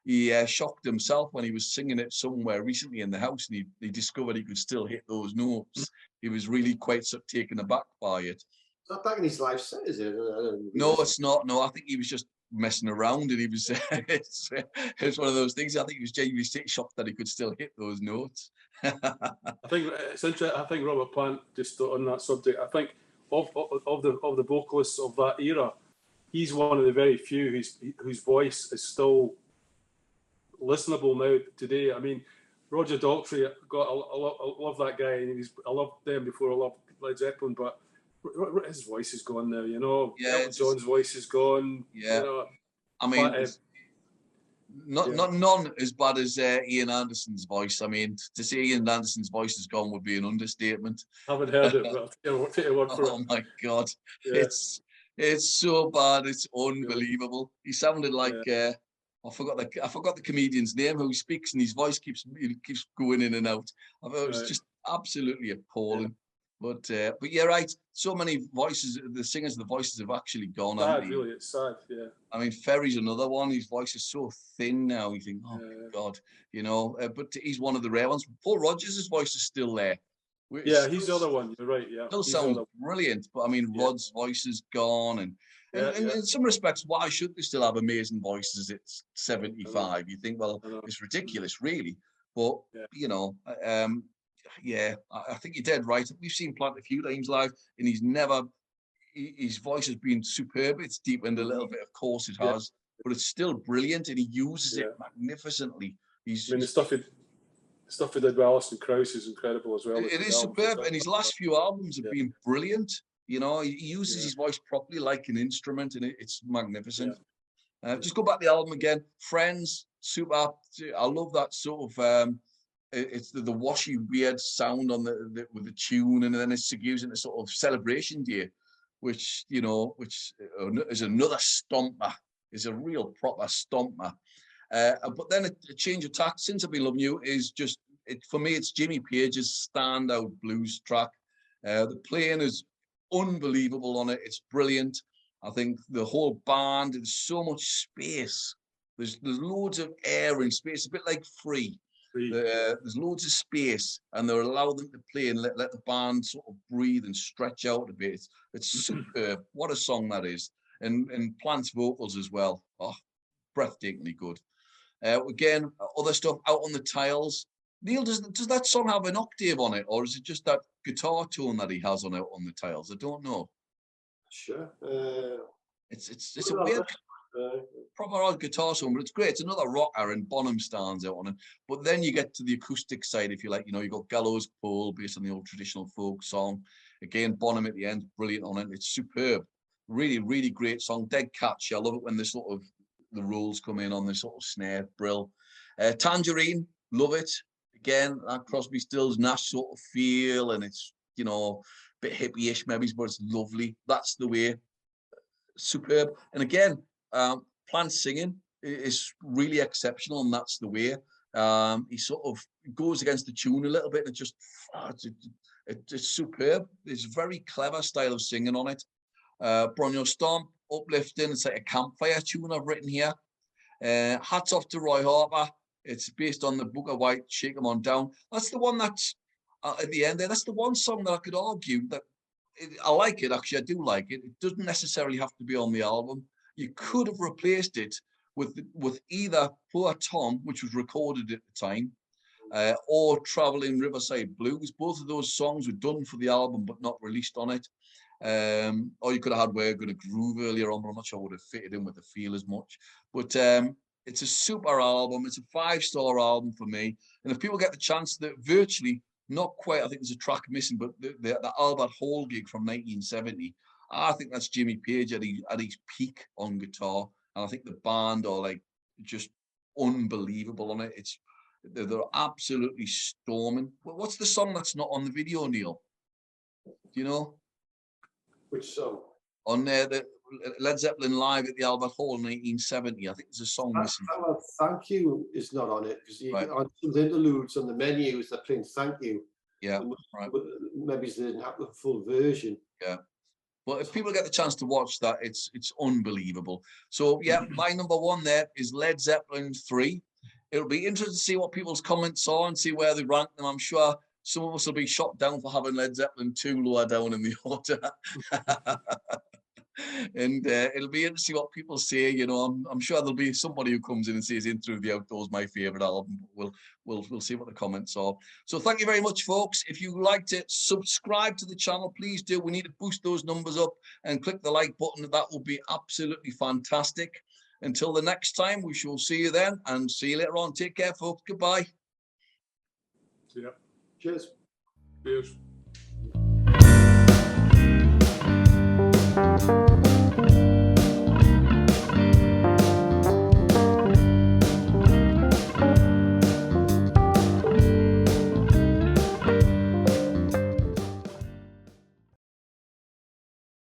he shocked himself when he was singing it somewhere recently in the house, and he discovered he could still hit those notes. He was really quite taken aback by it. Is that back in his live set, is it? No, it's not. No, I think he was just messing around, and he was it's one of those things. I think he was genuinely shocked that he could still hit those notes. I think it's interesting. I think Robert Plant, just on that subject, I think of the vocalists of that era, he's one of the very few whose voice is still listenable now today. I mean, Roger Daltrey, I love that guy, and I loved them before I loved Led Zeppelin, but his voice is gone now, you know. Yeah, Elton John's voice is gone. Yeah, you know. I mean, But, not none as bad as Ian Anderson's voice. I mean, to say Ian Anderson's voice is gone would be an understatement. I haven't heard it, but I'll take your word for it. Oh my God, Yeah. it's so bad. It's unbelievable. He sounded like I forgot the comedian's name who speaks, and his voice keeps going in and out. I thought it was just absolutely appalling. But you're right. So many voices, the singers, the voices have actually gone. Sad, really, it's sad. Yeah. I mean, Ferry's another one. His voice is so thin now. You think, oh my God, you know. But he's one of the rare ones. Paul Rodgers' voice is still there. Yeah, he's the other one. You're right. Yeah, still sounds brilliant. But I mean, Rod's voice is gone, and in some respects, why should they still have amazing voices at 75? You think, well, it's ridiculous, really. But you know, I think you're dead right. We've seen Plant a few times live, and his voice has been superb. It's deepened a little bit, of course it has, but it's still brilliant, and he uses it magnificently. I mean, the stuff he did with Alison Krauss is incredible as well. It is superb, and his last few albums have been brilliant. You know, he uses his voice properly like an instrument, and it's magnificent. Just go back to the album again. Friends, super. I love that sort of. It's the washy weird sound on with the tune, and then it's using a sort of Celebration Day, which is another stomper. Is a real proper stomper. But then a change of tack. Since I've Been Loving You is just for me. It's Jimmy Page's standout blues track. The playing is unbelievable on it. It's brilliant. I think the whole band. There's so much space. There's loads of air and space. A bit like Free. There's loads of space, and they'll allow them to play and let the band sort of breathe and stretch out a bit. It's superb. What a song that is. And Plant's vocals as well. Oh, breathtakingly good. Again, other stuff Out on the Tiles. Neil, does that song have an octave on it, or is it just that guitar tone that he has on Out on the Tiles? I don't know. Sure. It's a weird proper odd guitar song, but it's great. It's another rocker, and Bonham stands out on it. But then you get to the acoustic side, if you like. You know, you've got Gallows Pole based on the old traditional folk song. Again, Bonham at the end, brilliant on it. It's superb. Really, really great song. Dead catchy. I love it when the rolls come in on the sort of snare. Brill. Tangerine, love it. Again, that Crosby, Stills, Nash sort of feel, and it's, you know, a bit hippie-ish maybe, but it's lovely. That's the way. Superb. And again, Plant singing is really exceptional, and that's the way. He sort of goes against the tune a little bit, and it's superb. It's a very clever style of singing on it. Bronio Stomp, uplifting. It's like a campfire tune I've written here. Hats Off to Roy Harper. It's based on the Booker White, Shake 'Em On Down. That's the one that's at the end there. That's the one song that I could argue that I like it. Actually, I do like it. It doesn't necessarily have to be on the album. You could have replaced it with either Poor Tom, which was recorded at the time, or Traveling Riverside Blues. Both of those songs were done for the album but not released on it. Or you could have had We're Gonna Groove earlier on, but I'm not sure it would have fitted in with the feel as much. But it's a super album. It's a 5-star album for me. And if people get the chance, that virtually not quite, I think there's a track missing, but the Albert Hall gig from 1970, I think that's Jimmy Page at his peak on guitar. And I think the band are like just unbelievable on it. They're absolutely storming. What's the song that's not on the video, Neil? Do you know? Which song? On there, the Led Zeppelin live at the Albert Hall in 1970. I think there's a song missing. Thank You is not on it, because Right. on some of the interludes on the menus they're playing Thank You. Yeah, right. Maybe they didn't have the full version. Yeah. Well, if people get the chance to watch that, it's unbelievable. So yeah, my number one there is Led Zeppelin III. It'll be interesting to see what people's comments are and see where they rank them. I'm sure some of us will be shot down for having Led Zeppelin II lower down in the order. And it'll be interesting to see what people say. You know, I'm sure there'll be somebody who comes in and says In Through the Outdoors my favorite album. We'll see what the comments are. So thank you very much, folks. If you like to subscribe to the channel, please do. We need to boost those numbers up, and click the like button. That will be absolutely fantastic. Until the next time, we shall see you then, and see you later on. Take care, folks. Goodbye. Yeah. Cheers. Cheers.